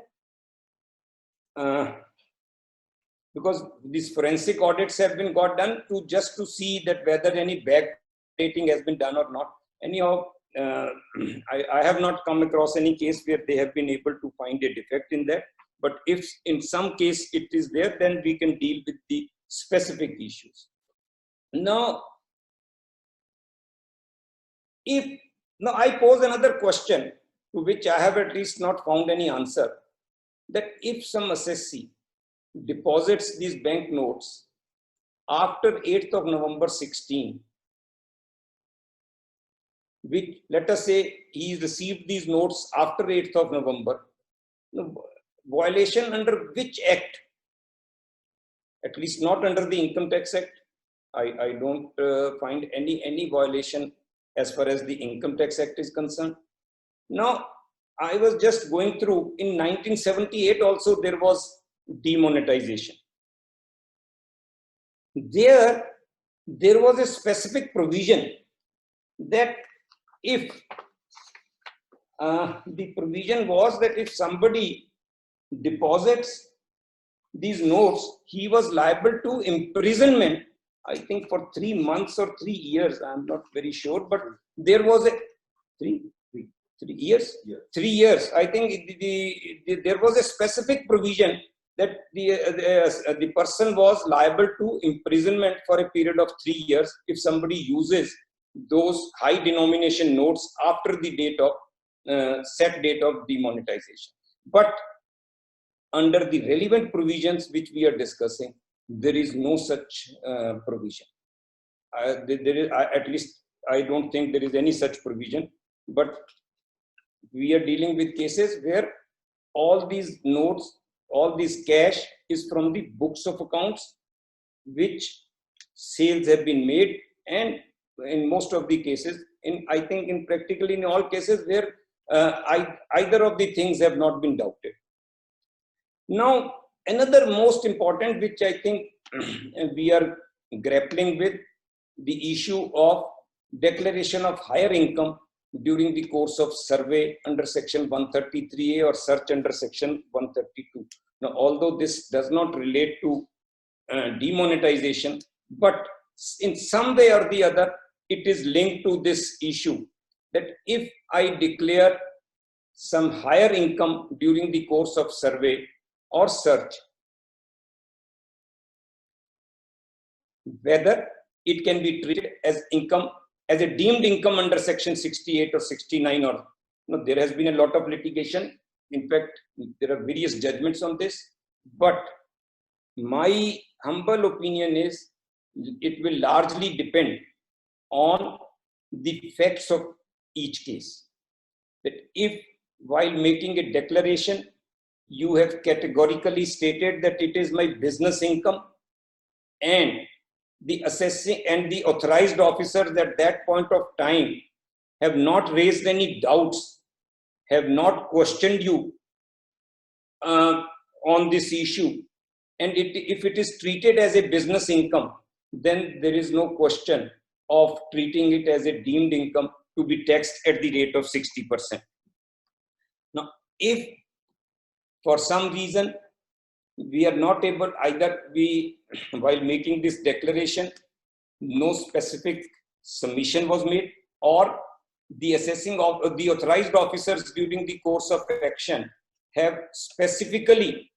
because these forensic audits have been got done to see that whether any backdating has been done or not. Anyhow, I have not come across any case where they have been able to find a defect in that. But if in some case it is there, then we can deal with the specific issues. Now, I pose another question to which I have at least not found any answer, that if some assessee deposits these bank notes after 8th of November 16, which, let us say he received these notes after 8th of November, violation under which act? At least not under the Income Tax Act. I don't find any violation as far as the Income Tax Act is concerned. Now, I was just going through, in 1978 also there was demonetization. There was a specific provision that if the provision was that if somebody deposits these notes, he was liable to imprisonment, I think for 3 months or 3 years. I'm not very sure, but there was a 3 years. Yeah. 3 years. I think there was a specific provision that the person was liable to imprisonment for a period of 3 years if somebody uses those high denomination notes after the date of set date of demonetization. But under the relevant provisions which we are discussing, there is no such provision. At least I don't think there is any such provision. But we are dealing with cases where all these notes, all this cash is from the books of accounts, which sales have been made, and in most of the cases, I think in practically in all cases where either of the things have not been doubted. Now, another most important, which I think we are grappling with, the issue of declaration of higher income during the course of survey under section 133A or search under section 132. Now, although this does not relate to demonetization, but in some way or the other, it is linked to this issue that if I declare some higher income during the course of survey or search, whether it can be treated as income, as a deemed income under section 68 or 69, or there has been a lot of litigation. In fact, there are various judgments on this, but my humble opinion is it will largely depend on the facts of each case. That if while making a declaration, you have categorically stated that it is my business income, and the assessing and the authorized officers at that point of time have not raised any doubts, have not questioned you on this issue, and if it is treated as a business income, then there is no question of treating it as a deemed income to be taxed at the rate of 60%. Now, if for some reason we are not able, either while making this declaration, no specific submission was made, or the assessing of the authorized officers during the course of action have specifically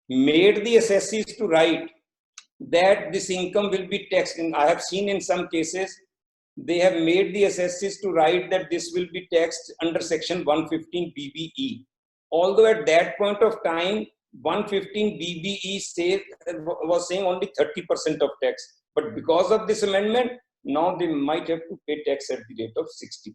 made the assessees to write that this income will be taxed. And I have seen in some cases, they have made the assessees to write that this will be taxed under section 115 BBE. Although at that point of time, 115 BBE was saying only 30% of tax. But because of this amendment, now they might have to pay tax at the rate of 60%.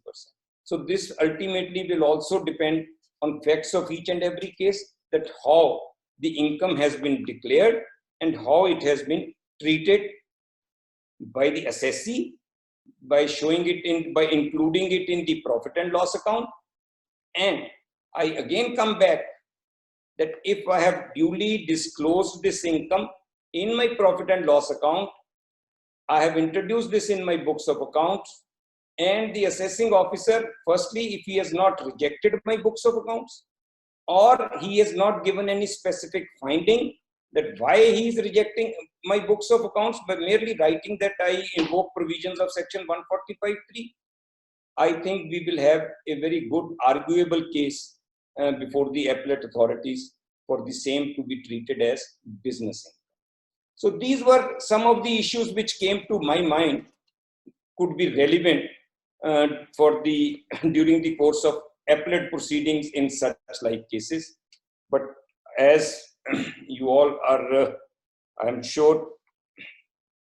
So this ultimately will also depend on facts of each and every case, that how the income has been declared and how it has been treated by the assessee, by showing it in, by including it in the profit and loss account. And I again come back that if I have duly disclosed this income in my profit and loss account, I have introduced this in my books of accounts, and the assessing officer, firstly, if he has not rejected my books of accounts, or he has not given any specific finding that why he is rejecting my books of accounts, but merely writing that I invoke provisions of section 145(3), I think we will have a very good arguable case before the appellate authorities for the same to be treated as business income. So these were some of the issues which came to my mind could be relevant for the during the course of appellate proceedings in such like cases. But as you all are, I'm sure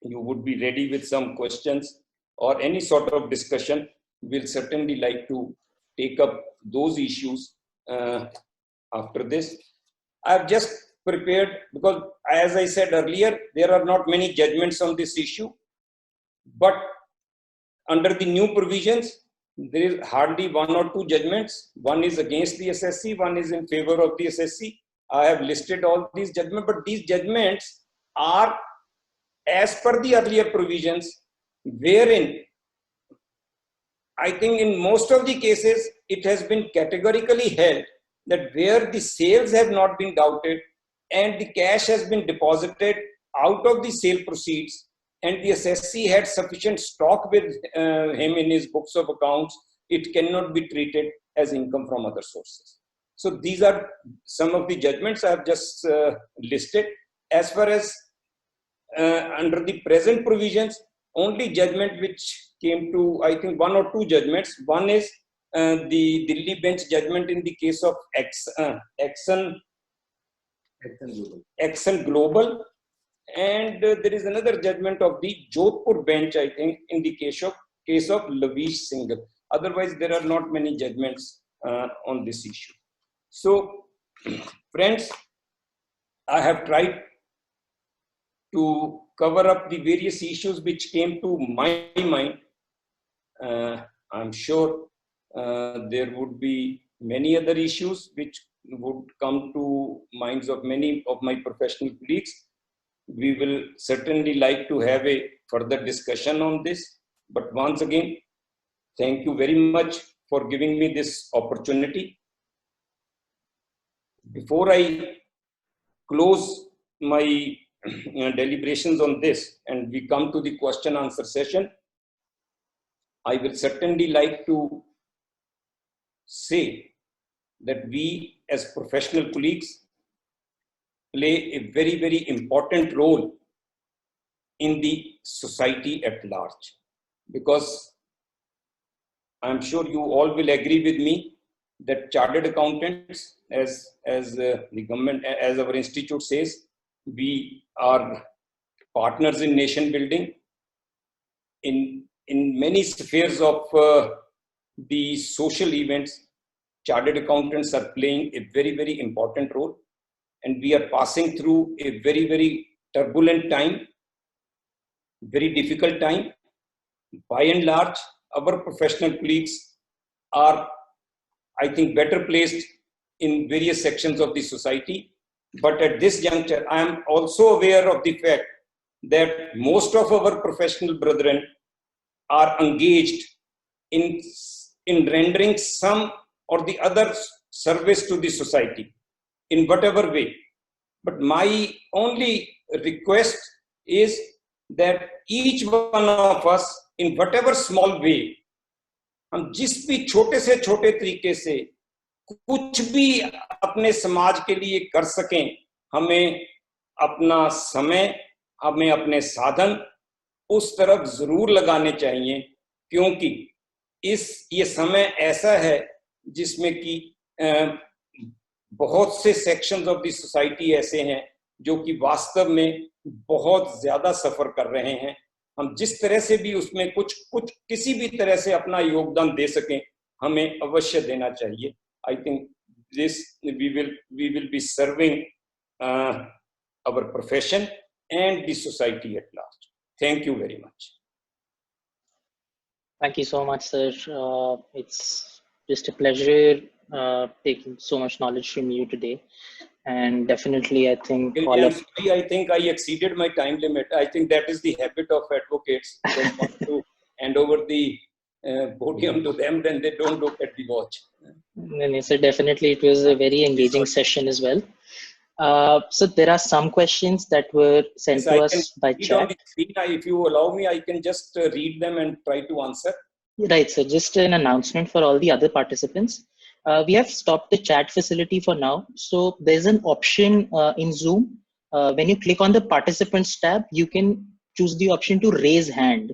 you would be ready with some questions or any sort of discussion. We'll certainly like to take up those issues after this. I've just prepared, because as I said earlier, there are not many judgments on this issue, but under the new provisions, there is hardly 1 or 2 judgments. One is against the assessee, one is in favor of the assessee. I have listed all these judgments, but these judgments are as per the earlier provisions, wherein I think in most of the cases, it has been categorically held that where the sales have not been doubted and the cash has been deposited out of the sale proceeds, and the assessee had sufficient stock with him in his books of accounts, it cannot be treated as income from other sources. So these are some of the judgments I have just listed. As far as under the present provisions, only judgment which came to, I think, one or two judgments. One is the Delhi bench judgment in the case of Exxon Global, and there is another judgment of the Jodhpur bench, I think, in the case of Lavish Singhal. Otherwise, there are not many judgments on this issue. So, friends, I have tried to cover up the various issues which came to my mind. I'm sure there would be many other issues which would come to minds of many of my professional colleagues. We will certainly like to have a further discussion on this. But once again, thank you very much for giving me this opportunity. Before I close my deliberations on this and we come to the question answer session, I will certainly like to say that we as professional colleagues play a very, very important role in the society at large, because I'm sure you all will agree with me that chartered accountants, as the government, as our institute says, we are partners in nation building. In many spheres of the social events, chartered accountants are playing a very, very important role. And we are passing through a very, very turbulent time, very difficult time. By and large, our professional colleagues are, I think, better placed in various sections of the society. But at this juncture, I am also aware of the fact that most of our professional brethren are engaged in rendering some or the other service to the society in whatever way. But my only request is that each one of us, in whatever small way, हम जिस भी छोटे से छोटे तरीके से कुछ भी अपने समाज के लिए कर सकें, हमें अपना समय, हमें अपने साधन उस तरफ जरूर लगाने चाहिए, क्योंकि ये समय ऐसा है जिसमें कि बहुत से सेक्शंस ऑफ द सोसाइटी ऐसे हैं जो कि वास्तव में बहुत ज्यादा सफर कर रहे हैं. हम जिस तरह से भी उसमें कुछ किसी भी तरह से अपना योगदान दे सकें, हमें अवश्य देना चाहिए. I think this we will be serving our profession and the society at large. Thank you very much. Thank you so much, sir. It's just a pleasure taking so much knowledge from you today. And definitely, I think I think I exceeded my time limit. I think that is the habit of advocates. They don't want to hand over the podium to them, then they don't look at the watch. No, so definitely, it was a very engaging session as well. So there are some questions that were sent to us by chat. If you allow me, I can just read them and try to answer. Right, so just an announcement for all the other participants. We have stopped the chat facility for now. So there's an option in Zoom. When you click on the participants tab, you can choose the option to raise hand.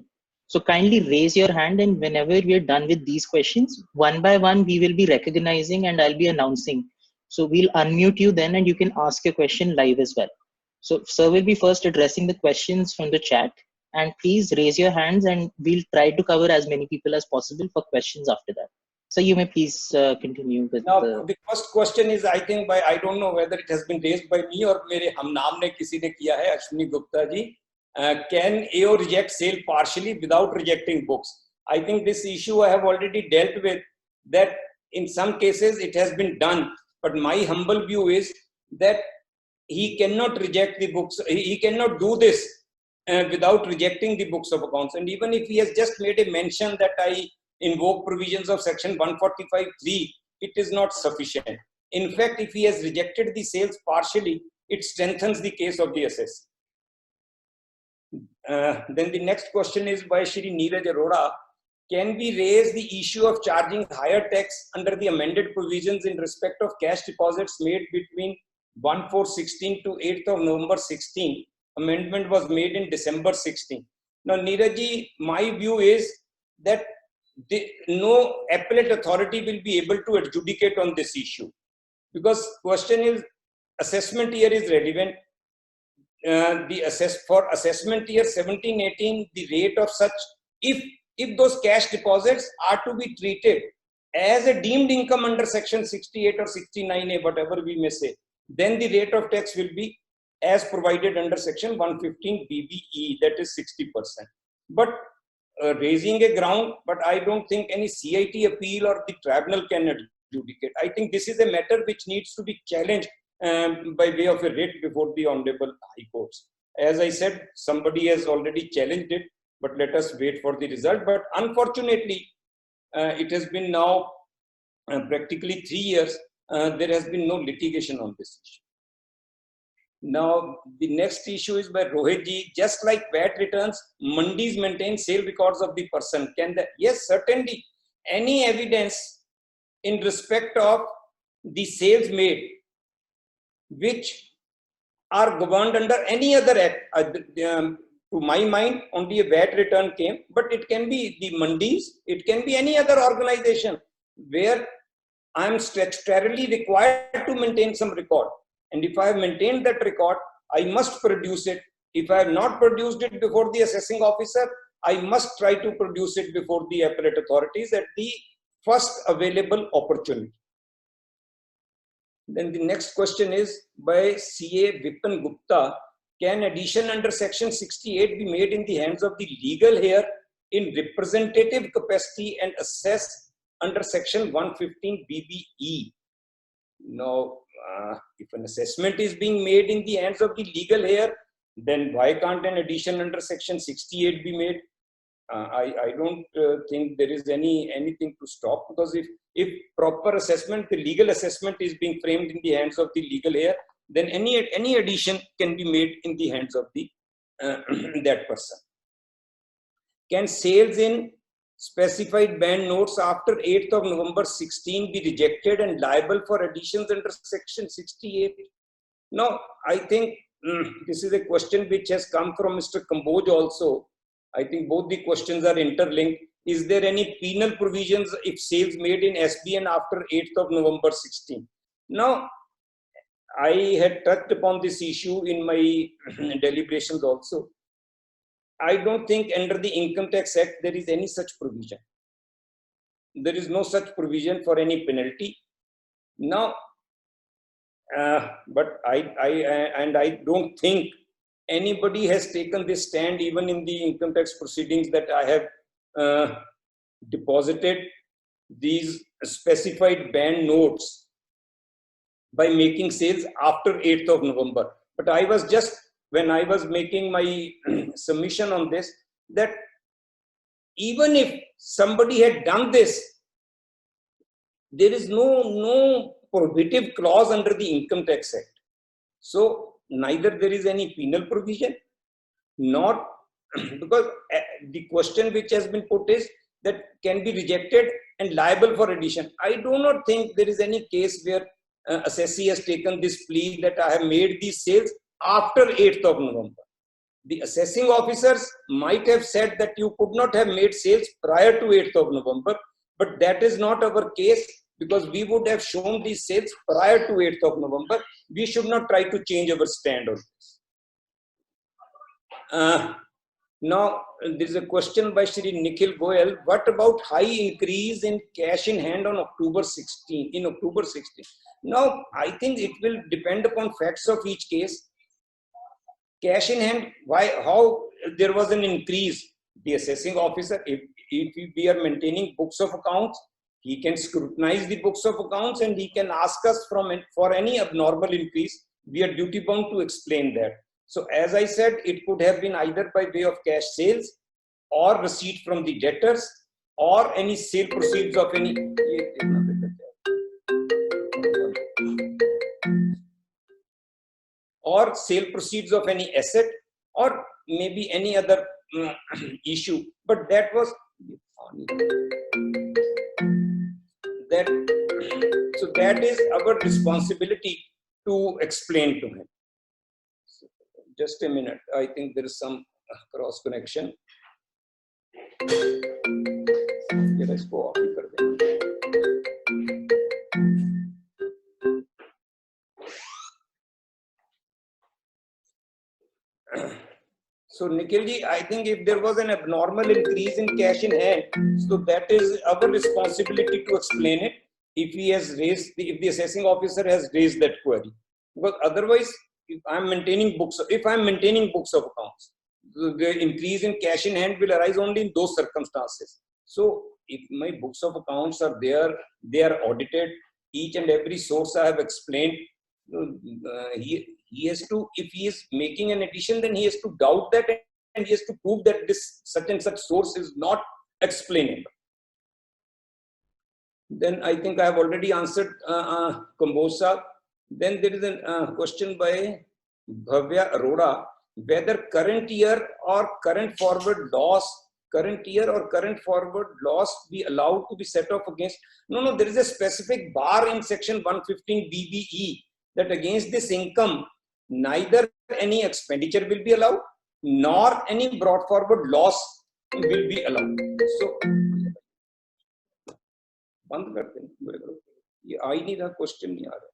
So kindly raise your hand, and whenever we are done with these questions, one by one, we will be recognizing and I'll be announcing. So we'll unmute you then and you can ask your question live as well. So sir will be first addressing the questions from the chat, and please raise your hands and we'll try to cover as many people as possible for questions after that. So you may please continue with the first question is, I think I don't know whether it has been raised by me or मेरे हमनाम ने किसी ने किया है, Ashwini Gupta ji. Can AO reject sale partially without rejecting books? I think this issue I have already dealt with, that in some cases it has been done, but my humble view is that he cannot reject the books. He cannot do this without rejecting the books of accounts. And even if he has just made a mention that I invoke provisions of section 145(3), it is not sufficient. In fact, if he has rejected the sales partially, it strengthens the case of the assessee. Then the next question is by Shri Neeraj Arora. Can we raise the issue of charging higher tax under the amended provisions in respect of cash deposits made between 1/4/16 to 8th of November 16? Amendment was made in December 16. Now, Neeraj, my view is that no appellate authority will be able to adjudicate on this issue, because question is assessment year is relevant. For assessment year 17-18, the rate of such, if those cash deposits are to be treated as a deemed income under section 68 or 69A, whatever we may say, then the rate of tax will be as provided under section 115 BBE, that is 60%. But raising a ground, but I don't think any CIT appeal or the tribunal can adjudicate. I think this is a matter which needs to be challenged by way of a writ before the Honorable High Courts. As I said, somebody has already challenged it, but let us wait for the result. But unfortunately, it has been now practically 3 years, there has been no litigation on this issue. Now, the next issue is by Rohitji. Just like VAT returns, mandis maintain sale records of the person. Can that? Yes, certainly. Any evidence in respect of the sales made, which are governed under any other act, to my mind, only a VAT return came, but it can be the mandis, it can be any other organization where I am statutorily required to maintain some record. And if I have maintained that record, I must produce it. If I have not produced it before the assessing officer, I must try to produce it before the appellate authorities at the first available opportunity. Then the next question is by CA Vipin Gupta. Can addition under section 68 be made in the hands of the legal heir in representative capacity and assess under section 115 BBE? Now, if an assessment is being made in the hands of the legal heir, then why can't an addition under section 68 be made? I don't think there is anything to stop, because if proper assessment, the legal assessment is being framed in the hands of the legal heir, then any addition can be made in the hands of the that person. Can sales in specified band notes after 8th of November 16 be rejected and liable for additions under section 68? No, I think this is a question which has come from Mr. Kamboj also. I think both the questions are interlinked. Is there any penal provisions if sales made in SBN after 8th of November 16? Now, I had touched upon this issue in my deliberations also. I don't think under the Income Tax Act there is any such provision. There is no such provision for any penalty. Now, but I don't think anybody has taken this stand even in the income tax proceedings that I have deposited these specified band notes by making sales after 8th of November. But I was just, when I was making my submission on this, that even if somebody had done this, there is no prohibitive clause under the Income Tax Act. So neither there is any penal provision, not because the question which has been put is that can be rejected and liable for addition. I do not think there is any case where assessee has taken this plea that I have made these sales after 8th of November. The assessing officers might have said that you could not have made sales prior to 8th of November, but that is not our case, because we would have shown these sales prior to 8th of November. We should not try to change our stand on this. Now, there is a question by Shri Nikhil Goyal. What about high increase in cash in hand on October 16? In October 16. Now, I think it will depend upon facts of each case. Cash in hand, why, how there was an increase? The assessing officer, if we are maintaining books of accounts, he can scrutinize the books of accounts and he can ask us for any abnormal increase. We are duty bound to explain that. So as I said, it could have been either by way of cash sales or receipt from the debtors or any sale proceeds of any. or sale proceeds of any asset, or maybe any other issue. But that was that. So that is our responsibility to explain to him. So just a minute. I think there is some cross connection. Let's go. So Nikhilji, I think if there was an abnormal increase in cash in hand, so that is our responsibility to explain it. If he has raised, if the assessing officer has raised that query, because otherwise, if I'm maintaining books of accounts, the increase in cash in hand will arise only in those circumstances. So if my books of accounts are there, they are audited, each and every source I have explained. He has to, if he is making an addition, then he has to doubt that and he has to prove that this such and such source is not explainable. Then I think I have already answered Kambosa. Then there is a question by Bhavya Arora, whether current year or current forward loss be allowed to be set off against. No, there is a specific bar in section 115 BBE that against this income, neither any expenditure will be allowed, nor any brought forward loss will be allowed. So, बंद कर दें, ये आ ही नहीं रहा, question नहीं आ रहा.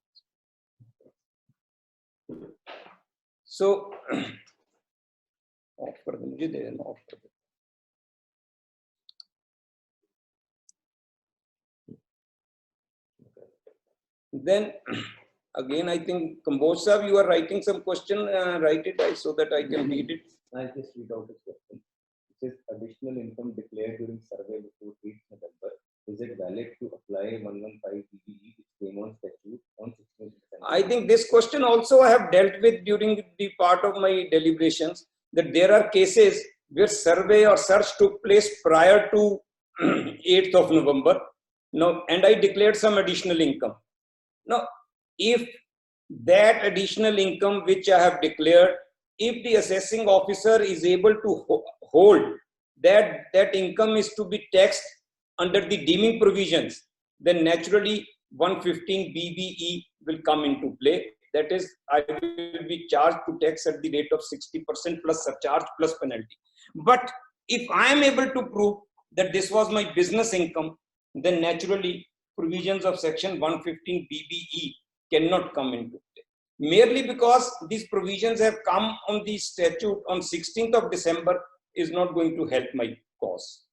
So, of कर दें, मुझे दे देना, ऑफ कर दें. Then again, I think Kambosa, you are writing some question. Write it so that I can read it. I just read out this question. It says additional income declared during survey before 8th November. Is it valid to apply 115 BBE, which came on statute on 16th December? I think this question also I have dealt with during the part of my deliberations, that there are cases where survey or search took place prior to 8th of November. Now, and I declared some additional income. Now, if that additional income which I have declared, if the assessing officer is able to hold that income is to be taxed under the deeming provisions, then naturally 115 BBE will come into play. That is, I will be charged to tax at the rate of 60% plus surcharge plus penalty. But if I am able to prove that this was my business income, then naturally provisions of section 115 BBE cannot come into play. Merely because these provisions have come on the statute on 16th of December is not going to help my cause.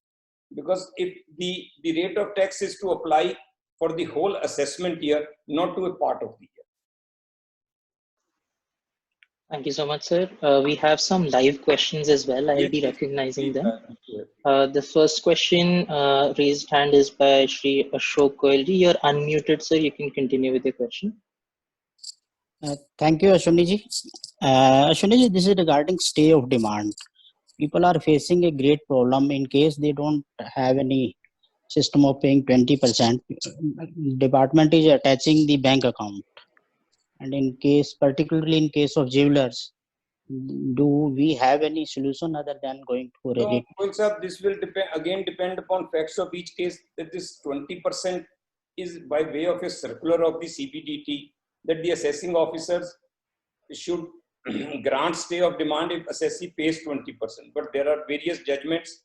Because if the rate of tax is to apply for the whole assessment year, not to a part of the year. Thank you so much, sir. We have some live questions as well. I'll be recognizing them. The first question raised hand is by Shri Ashok Koilji. You're unmuted, sir. You can continue with your question. Thank you, Ashwini-ji. Ashwini-ji, this is regarding stay of demand. People are facing a great problem in case they don't have any system of paying 20%. Department is attaching the bank account. And in case, particularly in case of jewelers, do we have any solution other than going to Reddit? So, this will depend upon facts of each case. That this 20% is by way of a circular of the CBDT that the assessing officers should grant stay of demand if assessee pays 20%. But there are various judgments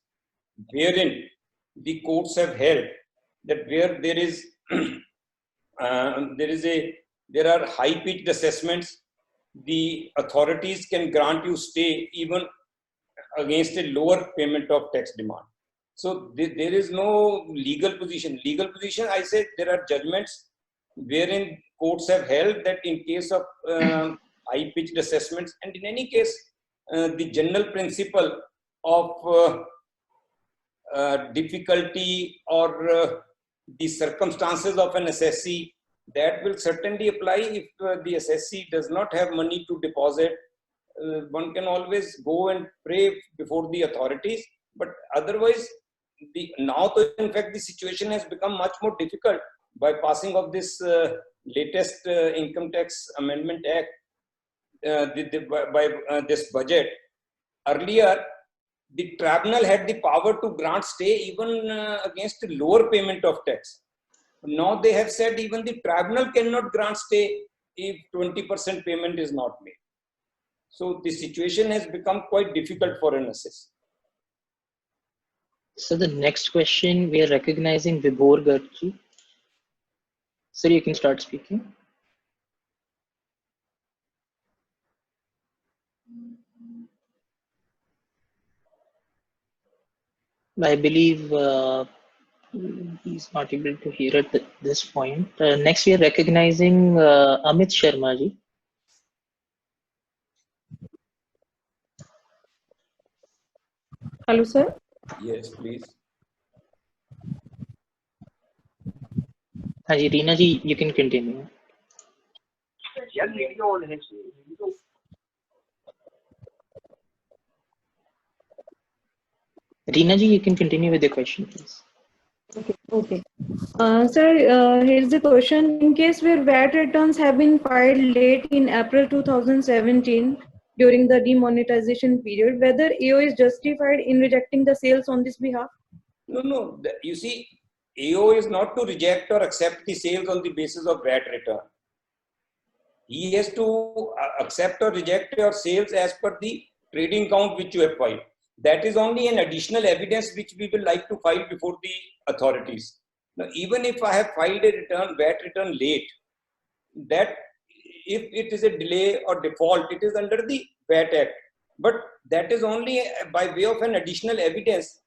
wherein the courts have held that where there is there are high-pitched assessments, the authorities can grant you stay even against a lower payment of tax demand. So there is no legal position. Legal position, I said there are judgments wherein courts have held that in case of high-pitched assessments, and in any case, the general principle of difficulty or the circumstances of an assessee, that will certainly apply if the assessee does not have money to deposit. One can always go and pray before the authorities, but otherwise, now in fact the situation has become much more difficult by passing of this latest Income Tax Amendment Act. this budget. Earlier, the tribunal had the power to grant stay even against the lower payment of tax. Now they have said even the tribunal cannot grant stay if 20% payment is not made. So the situation has become quite difficult for an assessor. So the next question, we are recognizing Vibhor Garg. Sir, you can start speaking. I believe he's not able to hear at this point. Next, we are recognizing Amit Sharma ji. Hello, sir. Yes, please. Haji, Reena ji, you can continue. Reena ji, you can continue with the question, please. Okay. Sir, here's the question. In case where VAT returns have been filed late in April 2017 during the demonetization period, whether AO is justified in rejecting the sales on this behalf? No. You see, AO is not to reject or accept the sales on the basis of VAT return. He has to accept or reject your sales as per the trading count which you have filed. That is only an additional evidence which we will like to file before the authorities. Now, even if I have filed a VAT return late, that if it is a delay or default, it is under the VAT Act. But that is only by way of an additional evidence,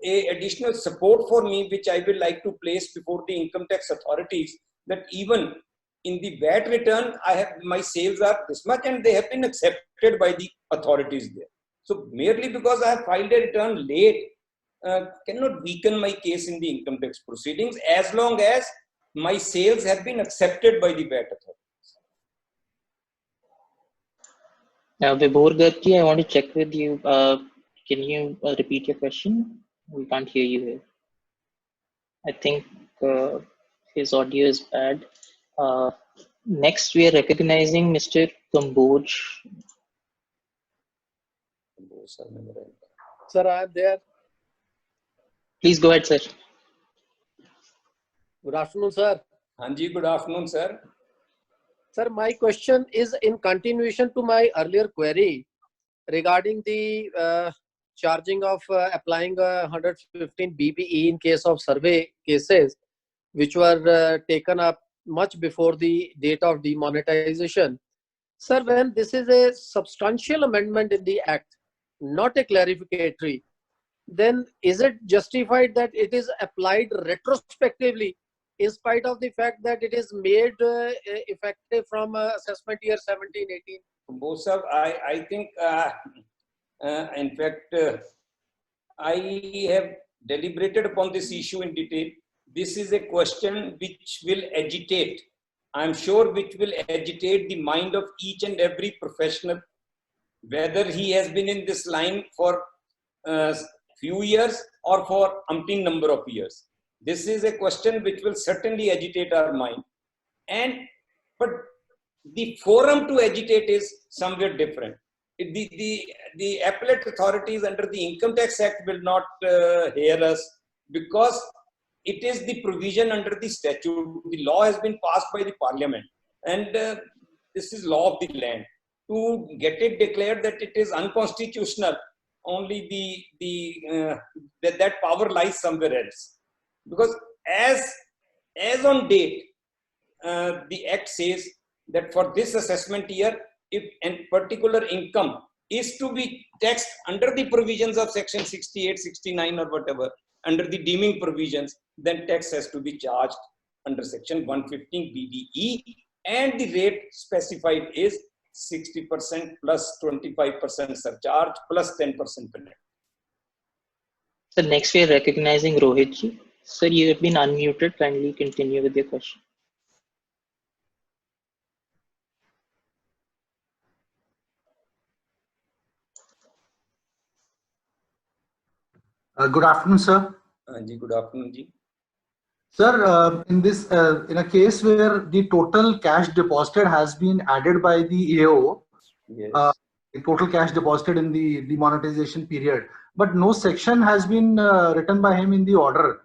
a additional support for me, which I will like to place before the income tax authorities, that even in the VAT return, my sales are this much and they have been accepted by the authorities there. So merely because I have filed a return late cannot weaken my case in the income tax proceedings as long as my sales have been accepted by the VAT authorities. Now, Vibhor Garg ji, I want to check with you. Can you repeat your question? We can't hear you here. I think his audio is bad. Next, we are recognizing Mr. Kamboj. Sir, I am there. Please go ahead, sir. Good afternoon, sir. Hanji, good afternoon, sir. Sir, my question is in continuation to my earlier query regarding the charging of applying 115 BBE in case of survey cases, which were taken up much before the date of demonetization. Sir, when this is a substantial amendment in the Act, not a clarificatory, then is it justified that it is applied retrospectively in spite of the fact that it is made effective from assessment year 17-18? Both sir, I think, in fact, I have deliberated upon this issue in detail. This is a question which will agitate, I'm sure, which will agitate the mind of each and every professional, whether he has been in this line for few years or for umpteen number of years. This is a question which will certainly agitate our mind. But the forum to agitate is somewhere different. The appellate authorities under the Income Tax Act will not hear us, because it is the provision under the statute. The law has been passed by the parliament, and this is law of the land. To get it declared that it is unconstitutional, only that power lies somewhere else. Because as on date, the Act says that for this assessment year, if a particular income is to be taxed under the provisions of section 68, 69 or whatever, under the deeming provisions, then tax has to be charged under section 115 BBE, and the rate specified is 60% plus 25% surcharge plus 10% penalty. So next we are recognizing Rohit ji. Sir, you have been unmuted. Kindly continue with your question. Good afternoon, sir. Good afternoon, ji. Sir, in a case where the total cash deposited has been added by the AO Yes. The total cash deposited in the demonetization period, but no section has been written by him in the order.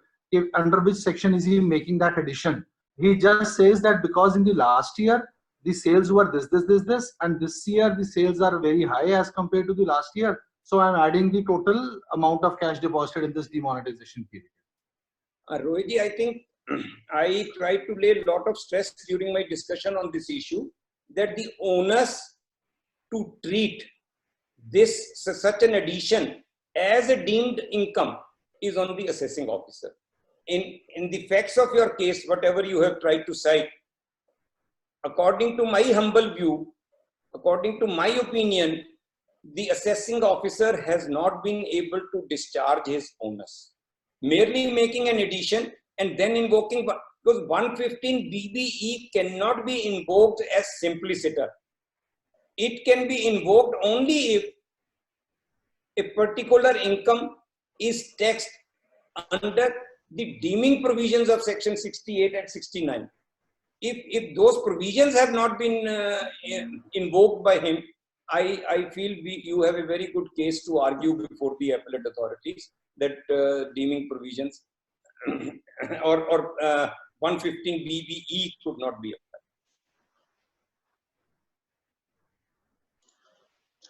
Under which section is he making that addition? He just says that because in the last year the sales were this, and this year the sales are very high as compared to the last year. So I'm adding the total amount of cash deposited in this demonetization period. Rohit, I think I tried to lay a lot of stress during my discussion on this issue that the onus to treat this such an addition as a deemed income is on the assessing officer. In the facts of your case, whatever you have tried to cite, according to my humble view, according to my opinion, the assessing officer has not been able to discharge his onus. Merely making an addition and then invoking, because 115 BBE cannot be invoked as simpliciter. It can be invoked only if a particular income is taxed under the deeming provisions of section 68 and 69. If those provisions have not been invoked by him, I feel you have a very good case to argue before the appellate authorities that deeming provisions or 115 BBE could not be applied.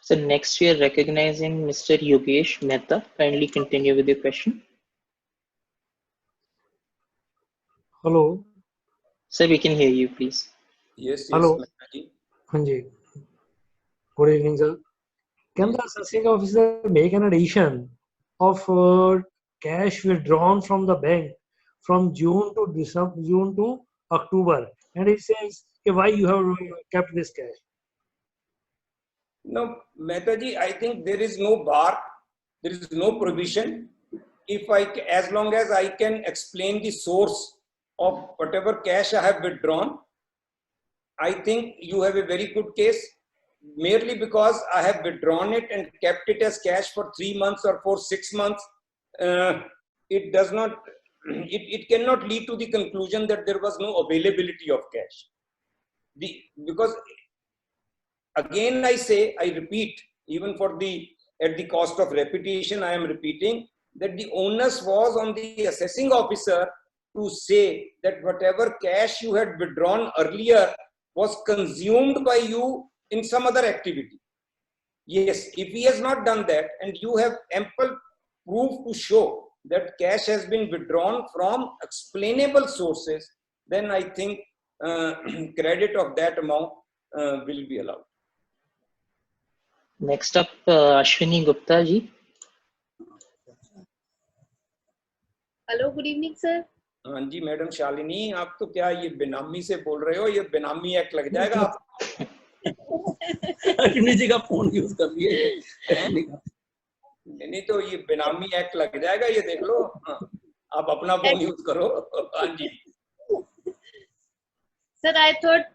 So next we are recognizing Mr. Yogesh Mehta. Kindly continue with your question. Hello. Sir, we can hear you, please. Yes. Hello. Mehta. Hanji. Good evening, sir. Can the assessing officer make an addition of cash withdrawn from the bank from June to October, and it says why you have kept this cash? No, Mehtaji, I think there is no bar, there is no provision. As long as I can explain the source of whatever cash I have withdrawn, I think you have a very good case. Merely because I have withdrawn it and kept it as cash for 3 months or for 6 months, it does not. It cannot lead to the conclusion that there was no availability of cash. Because again, I repeat, even at the cost of repetition, I am repeating that the onus was on the assessing officer to say that whatever cash you had withdrawn earlier was consumed by you in some other activity. Yes, if he has not done that and you have ample proof to show that cash has been withdrawn from explainable sources, then I think credit of that amount will be allowed. Next up, Ashwini Gupta ji. Hello, good evening, sir. हाँ जी madam Shalini, आप तो क्या ये बेनामी से बोल रहे हो? ये बेनामी एक्ट लग जाएगा आप। अश्विनी जी का फोन यूज कर लिए। नहीं तो ये बेनामी एक्ट लग जाएगा, ये देख लो। आप अपना फोन यूज करो। हाँ जी। Sir, I thought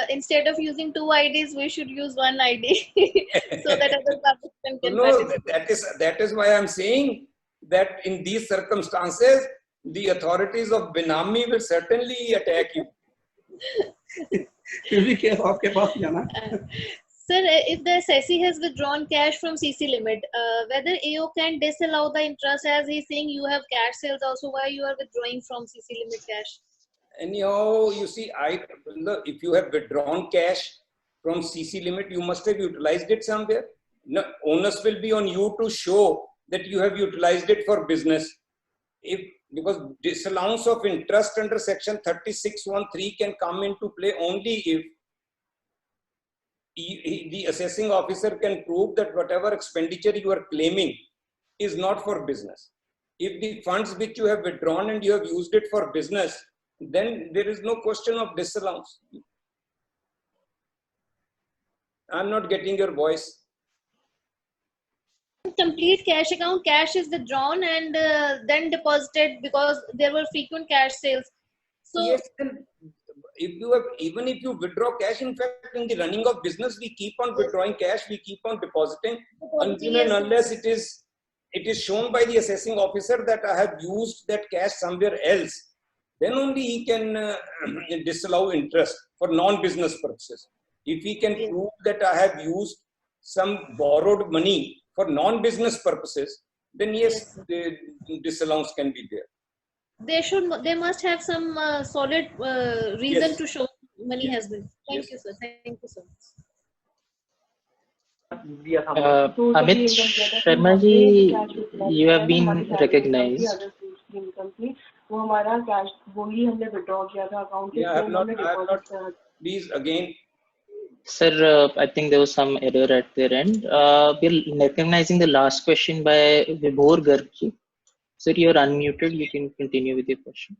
instead of using 2 IDs, we should use 1 ID so that other participants can participate. That is why I'm saying that in these circumstances, the authorities of Benami will certainly attack you. Sir, if the assessee has withdrawn cash from CC limit, whether AO can disallow the interest as he's saying you have cash sales also, why you are withdrawing from CC limit cash? Anyhow, you see, if you have withdrawn cash from CC limit, you must have utilized it somewhere. No, onus will be on you to show that you have utilized it for business. Because disallowance of interest under section 36(1)(3) can come into play only if the assessing officer can prove that whatever expenditure you are claiming is not for business. If the funds which you have withdrawn and you have used it for business, then there is no question of disallowance. I'm not getting your voice. Complete cash account, cash is withdrawn and then deposited because there were frequent cash sales. So yes, even if you withdraw cash, in fact, in the running of business, we keep on withdrawing cash, we keep on depositing, unless it is shown by the assessing officer that I have used that cash somewhere else, then only he can disallow interest for non-business purposes. If he can prove that I have used some borrowed money for non-business purposes, then yes, the disallowance can be there. They must have some solid reason Yes. to show money has been. Thank Yes. you, sir. Thank you so much. Amit Sharma ji, you have been recognized. Yeah, I have not. Please again. Sir, I think there was some error at their end. We're recognizing the last question by Vibhor Garg ji. Sir, you're unmuted. You can continue with your question.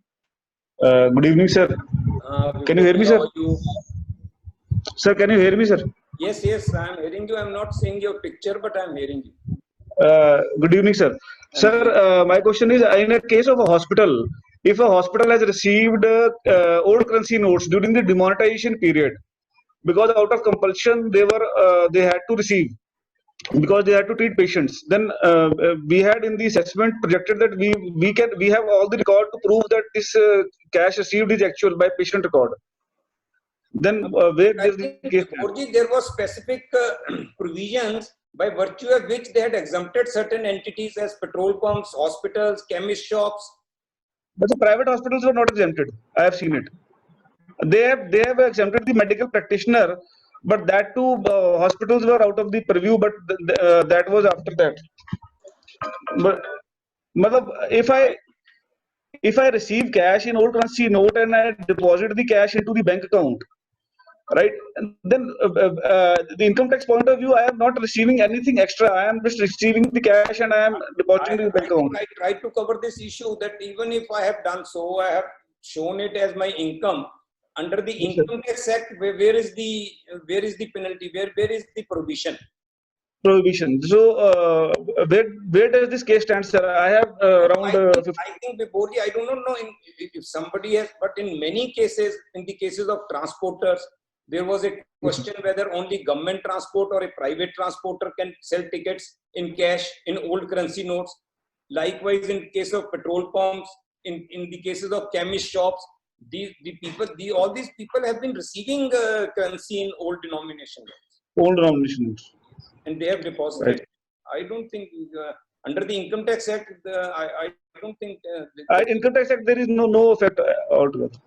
Good evening, sir. Can you hear me, sir? Sir, can you hear me, sir? Yes, yes, I am hearing you. I am not seeing your picture, but I am hearing you. Good evening, sir. Sir, my question is, in a case of a hospital, if a hospital has received old currency notes during the demonetization period, because out of compulsion they had to receive, because they had to treat patients, then we had in the assessment projected that we have all the record to prove that this cash received is actual by patient record. Then where does the case stand? There was specific provisions by virtue of which they had exempted certain entities as petrol pumps, hospitals, chemist shops. But the private hospitals were not exempted. I have seen it. They have exempted the medical practitioner, but that too hospitals were out of the purview. But that was after that. But if I receive cash in old currency note and I deposit the cash into the bank account, right, then the income tax point of view, I am not receiving anything extra. I am just receiving the cash and I am depositing in the bank account. I tried to cover this issue that even if I have done so, I have shown it as my income. Under the Income Tax Act, where is the penalty? Where is the provision? Prohibition. So where does this case stand, sir? I have around. I think before I do not know if somebody has, but in many cases, in the cases of transporters, there was a question whether only government transport or a private transporter can sell tickets in cash in old currency notes. Likewise, in case of petrol pumps, in the cases of chemist shops, all these people have been receiving currency in old denomination notes. Old denomination notes. And they have deposited. Right. I don't think under the Income Tax Act, I don't think. Income Tax Act, there is no effect altogether.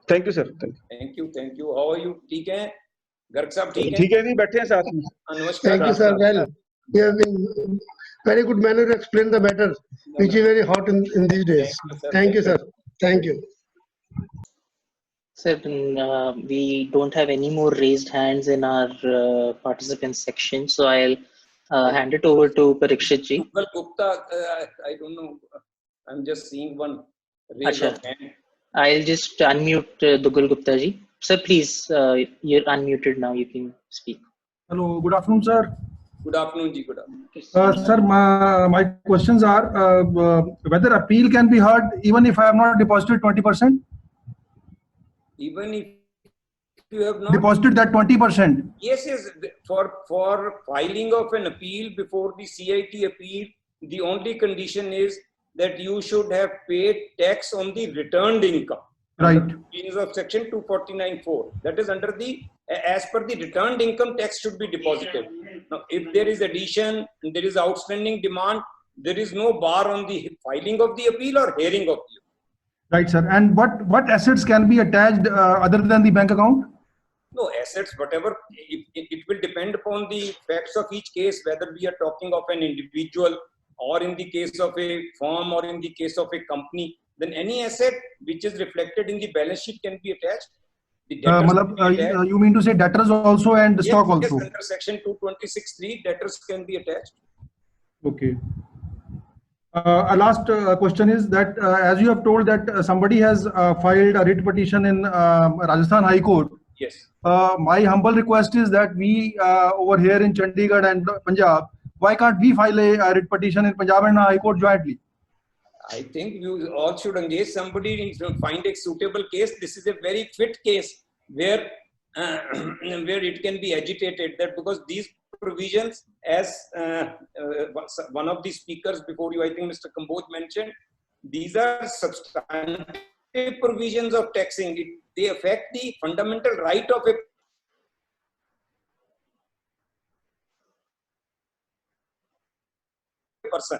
Thank you, sir. Thank you. How are you? ठीक है? गर्ग साहब ठीक हैं? ठीक है जी, बैठे हैं साथ में. Thank you, sir. Well, you have been very good manner to explain the matter, which is very hot in these days. Thank you, sir. Thank you. Sir, we don't have any more raised hands in our participants section, so I'll hand it over to Parikshit ji. Well, Gupta, I don't know. I'm just seeing one raise of hand. I'll just unmute Dugal Gupta ji. Sir, please, you're unmuted now. You can speak. Hello. Good afternoon, sir. Good afternoon, ji. Good afternoon. Sir, my questions are whether appeal can be heard even if I have not deposited 20%? Even if you have not deposited that 20%? Yes. For filing of an appeal before the CIT appeal, the only condition is that you should have paid tax on the returned income. Right. Means of section 249(4). That is under the, as per the returned income, tax should be deposited. Now, if there is addition, there is outstanding demand, there is no bar on the filing of the appeal or hearing of the appeal. Right, sir. And what assets can be attached other than the bank account? No, assets, whatever, it will depend upon the facts of each case, whether we are talking of an individual or in the case of a firm or in the case of a company. Then any asset which is reflected in the balance sheet can be attached. You mean to say debtors also and yes, stock also? Yes, under section 226(3), debtors can be attached. Okay. A last question is that as you have told that somebody has filed a writ petition in Rajasthan High Court. Yes. My humble request is that we over here in Chandigarh and Punjab, why can't we file a writ petition in Punjab and High Court jointly? I think you all should engage somebody to find a suitable case. This is a very fit case where it can be agitated, that because these provisions, as one of the speakers before you, I think Mr. Kamboj mentioned, these are substantive provisions of taxing. They affect the fundamental right of a person.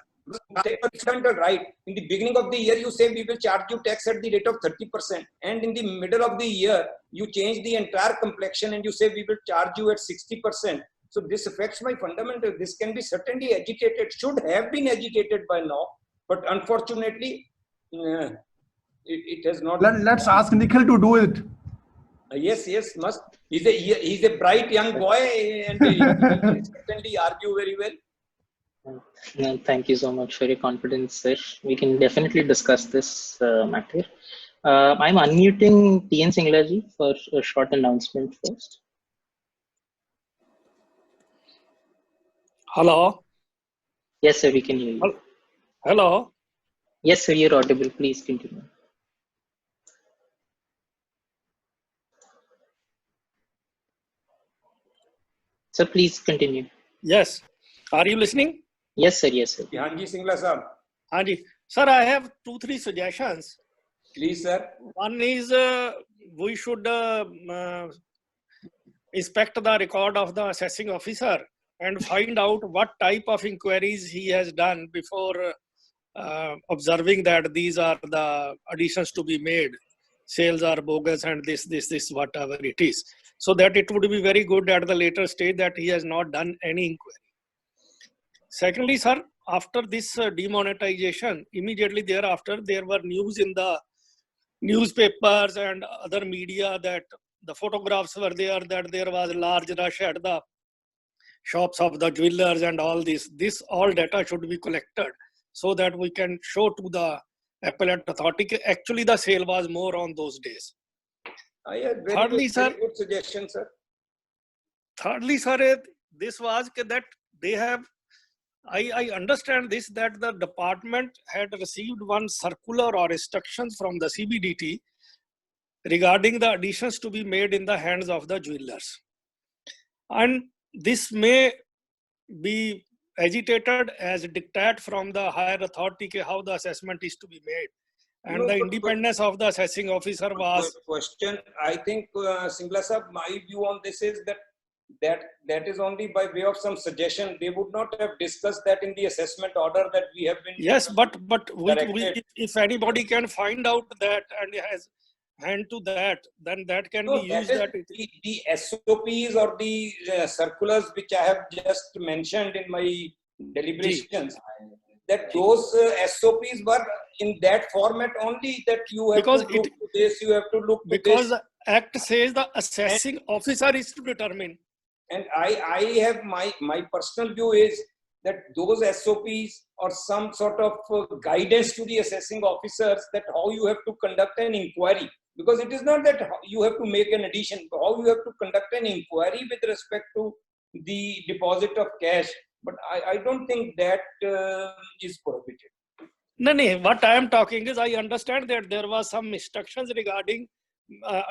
Fundamental right. In the beginning of the year, you say we will charge you tax at the rate of 30%, and in the middle of the year, you change the entire complexion and you say we will charge you at 60%. So this affects my fundamental. This can be certainly agitated, should have been agitated by now, but unfortunately, it has not. Let's ask Nikhil to do it. Yes, must. He's a bright young boy, and he can certainly argue very well. No, thank you so much for your confidence, sir. We can definitely discuss this matter. I'm unmuting TN Singlaji for a short announcement first. Hello. Yes, sir, we can hear you. Hello. Yes, sir, you're audible. Please continue. Sir, please continue. Yes. Are you listening? Yes, sir. Yes, sir. Hanji Singla sir. Hanji. Sir, I have 2-3 suggestions. Please, sir. One is we should inspect the record of the assessing officer and find out what type of inquiries he has done before observing that these are the additions to be made. Sales are bogus and this, whatever it is. So that it would be very good at the later stage that he has not done any inquiry. Secondly, sir, after this demonetization, immediately thereafter, there were news in the newspapers and other media that the photographs were there, that there was a large rush at the shops of the jewelers and all this. This all data should be collected so that we can show to the appellate authority. Actually, the sale was more on those days. Thirdly, sir, good suggestion, sir. Thirdly, sir, this was that they have, I understand this, that the department had received one circular or instructions from the CBDT regarding the additions to be made in the hands of the jewelers. And this may be agitated as a diktat from the higher authority how the assessment is to be made. And the independence of the assessing officer was... Question, I think, Singla sir, my view on this is that is only by way of some suggestion. They would not have discussed that in the assessment order that we have been... Yes, but if anybody can find out that and has hand to that, then that can be used. The SOPs or the circulars which I have just mentioned in my deliberations, that those SOPs were in that format only, that you have to look to this, you have to look to this. Because the Act says the assessing officer is to determine. And I have my personal view is that those SOPs or some sort of guidance to the assessing officers that how you have to conduct an inquiry. Because it is not that you have to make an addition, how you have to conduct an inquiry with respect to the deposit of cash. But I don't think that is prohibited. No, what I am talking is I understand that there was some instructions regarding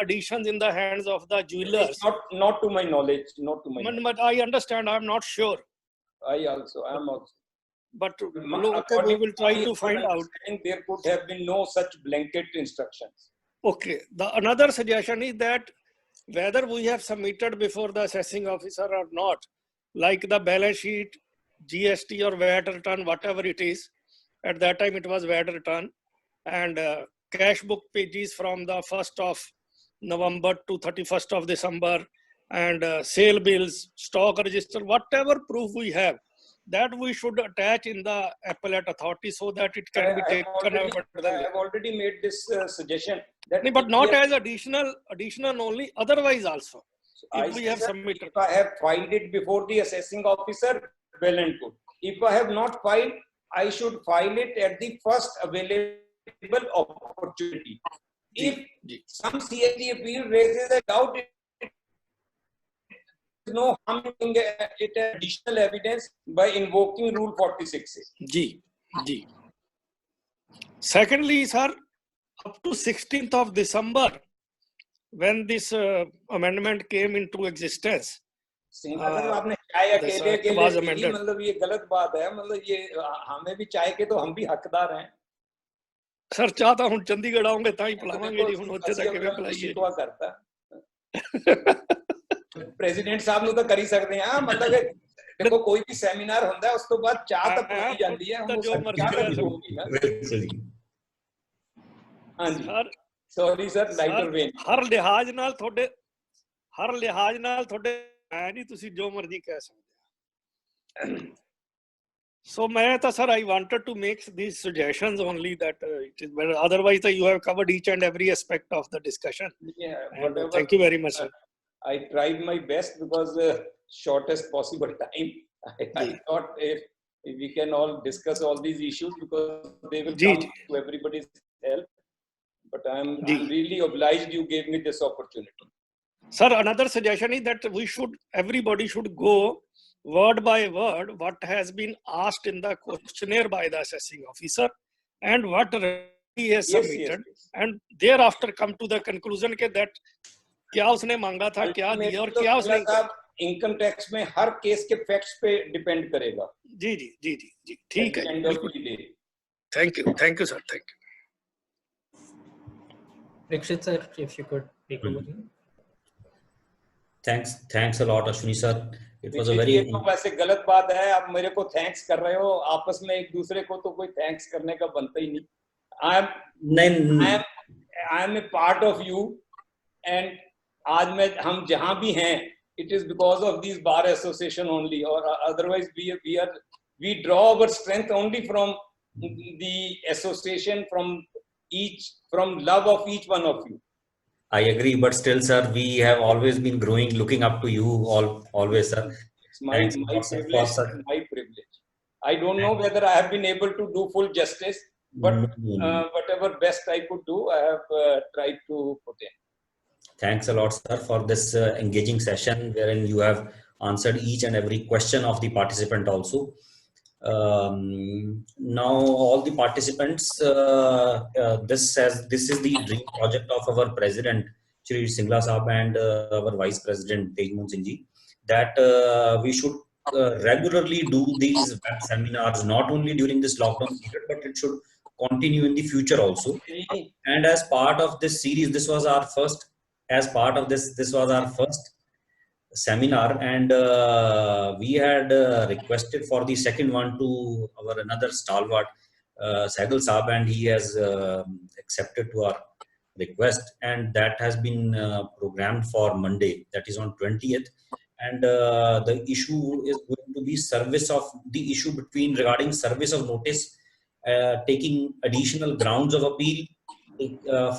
additions in the hands of the jewelers. Not to my knowledge, not to my knowledge. But I understand, I am not sure. I am also. But we will try to find out. There could have been no such blanket instructions. Okay. The another suggestion is that whether we have submitted before the assessing officer or not, like the balance sheet, GST or VAT return, whatever it is, at that time it was VAT return, and cash book pages from the 1st of November to 31st of December, and sale bills, stock register, whatever proof we have, that we should attach in the appellate authority so that it can be taken over. I have already made this suggestion. But not as additional only, otherwise also. If we have submitted. If I have filed it before the assessing officer, well and good. If I have not filed, I should file it at the first available opportunity. If some CAG appeal raises a doubt, no harm in it additional evidence by invoking Rule 46A. Secondly, sir, up to 16th of December, when this amendment came into existence, आपने चाय अकेले अकेले ही मतलब ये गलत बात है, मतलब ये हमें भी चाय के तो हम भी हकदार हैं. सर चाह तो हम चंडीगढ़ आऊंगे ताई पिलावांगे जी हम ਉੱਥੇ तक के पिलाइए करता प्रेसिडेंट साहब ਨੂੰ ਤਾਂ ਕਰ ਹੀ ਸਕਦੇ ਆ, मतलब देखो कोई भी सेमिनार ਹੁੰਦਾ है, ਉਸ ਤੋਂ ਬਾਅਦ ਚਾਹ ਤਾਂ ਪੀਤੀ ਜਾਂਦੀ ਹੈ, ਹੁਣ ਜੋ ਮਰਜ਼ੀ ਚਾਹ ਤਾਂ ਕਰ ਲਓ। ਹੋਊਗੀ ਨਾ। ਬਿਲਕੁਲ ਜੀ। ਹਾਂਜੀ ਸਰ ਸੌਰੀ ਸਰ, ਲਾਈਟਰ ਵੇਨ। ਹਰ ਲਿਹਾਜ਼ ਨਾਲ ਤੁਹਾਡੇ ਐ ਨਹੀਂ, ਤੁਸੀਂ ਜੋ ਮਰਜ਼ੀ ਕਹਿ ਸਕਦੇ ਹੋ। So ਮੈਂ ਤਾਂ sir, I wanted to make these suggestions only that it is better. Otherwise, you have covered each and every aspect of the discussion. Yeah, And, thank you very much, sir. I tried my best because shortest possible time. I thought if we can all discuss all these issues because they will come to everybody's help. But I'm really obliged you gave me this opportunity. Sir, another suggestion is that everybody should go word by word what has been asked in the questionnaire by the assessing officer and what he has submitted, and thereafter come to the conclusion that क्या उसने मांगा था, क्या दिया और क्या उसने income tax में हर केस के फैक्ट्स पे डिपेंड करेगा। जी जी जी जी जी ठीक है, thank you sir, thank you. Parikshit sir, if you could take over. Thanks a lot, Ashwini sir. It was a very. ये तो वैसे गलत बात है, आप मेरे को थैंक्स कर रहे हो, आपस में एक दूसरे को तो कोई थैंक्स करने का बनता ही नहीं। I am a part of you, and आज हम जहाँ भी हैं, it is because of these bar association only, or otherwise we draw our strength only from the association, from love of each one of you. I agree, but still, sir, we have always been growing, looking up to you always, sir. It's my privilege. I don't know whether I have been able to do full justice, but whatever best I could do, I have tried to put in. Thanks a lot, sir, for this engaging session wherein you have answered each and every question of the participant also. Now all the participants, this is the dream project of our president Shri Singla Saab and our vice president Tejmoon Singh ji, that we should regularly do these web seminars, not only during this lockdown period, but it should continue in the future also. And as part of this series, this was our first seminar, and we had requested for the second one to our another stalwart Sehgal Saab, and he has accepted to our request, and that has been programmed for Monday, that is on 20th. And the issue is going to be regarding service of notice, taking additional grounds of appeal,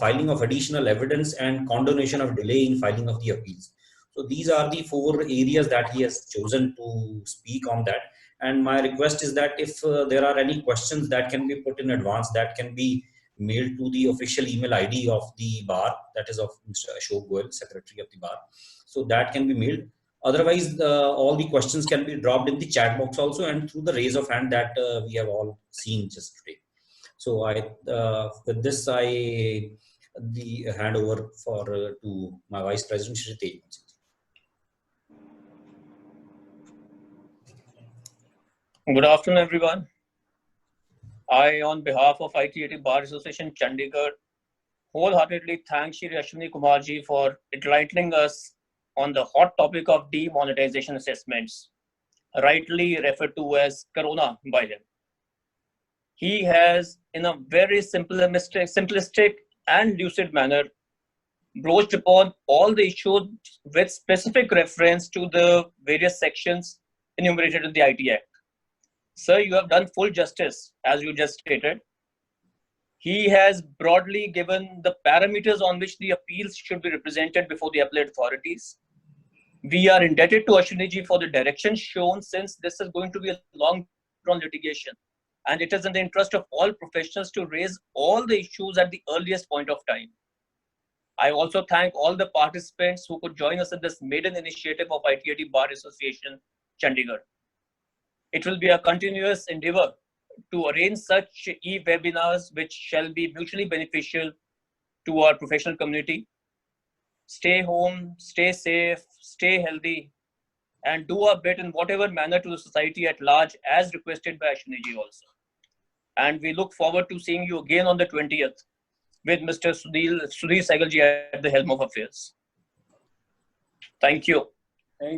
filing of additional evidence, and condonation of delay in filing of the appeals. So these are the 4 areas that he has chosen to speak on that. And my request is that if there are any questions that can be put in advance, that can be mailed to the official email ID of the bar, that is of Mr. Ashok Goel, Secretary of the bar. So that can be mailed. Otherwise, all the questions can be dropped in the chat box also, and through the raise of hand that we have all seen just today. So with this, I hand over to my Vice President, Shri Tejmoon Singh. Good afternoon, everyone. I, on behalf of ITAT Bar Association Chandigarh, wholeheartedly thank Shri Ashwini Kumar ji for enlightening us on the hot topic of demonetization assessments, rightly referred to as Corona by him. He has, in a very simplistic and lucid manner, broached upon all the issues with specific reference to the various sections enumerated in the IT Act. Sir, you have done full justice, as you just stated. He has broadly given the parameters on which the appeals should be represented before the appellate authorities. We are indebted to Ashwini ji for the direction shown, since this is going to be a long-drawn litigation. And it is in the interest of all professionals to raise all the issues at the earliest point of time. I also thank all the participants who could join us in this maiden initiative of ITAT Bar Association, Chandigarh. It will be a continuous endeavor to arrange such e-webinars which shall be mutually beneficial to our professional community. Stay home, stay safe, stay healthy, and do our bit in whatever manner to the society at large, as requested by Ashwini ji also. And we look forward to seeing you again on the 20th with Mr. Sudhir Sehgal ji at the helm of affairs. Thank you.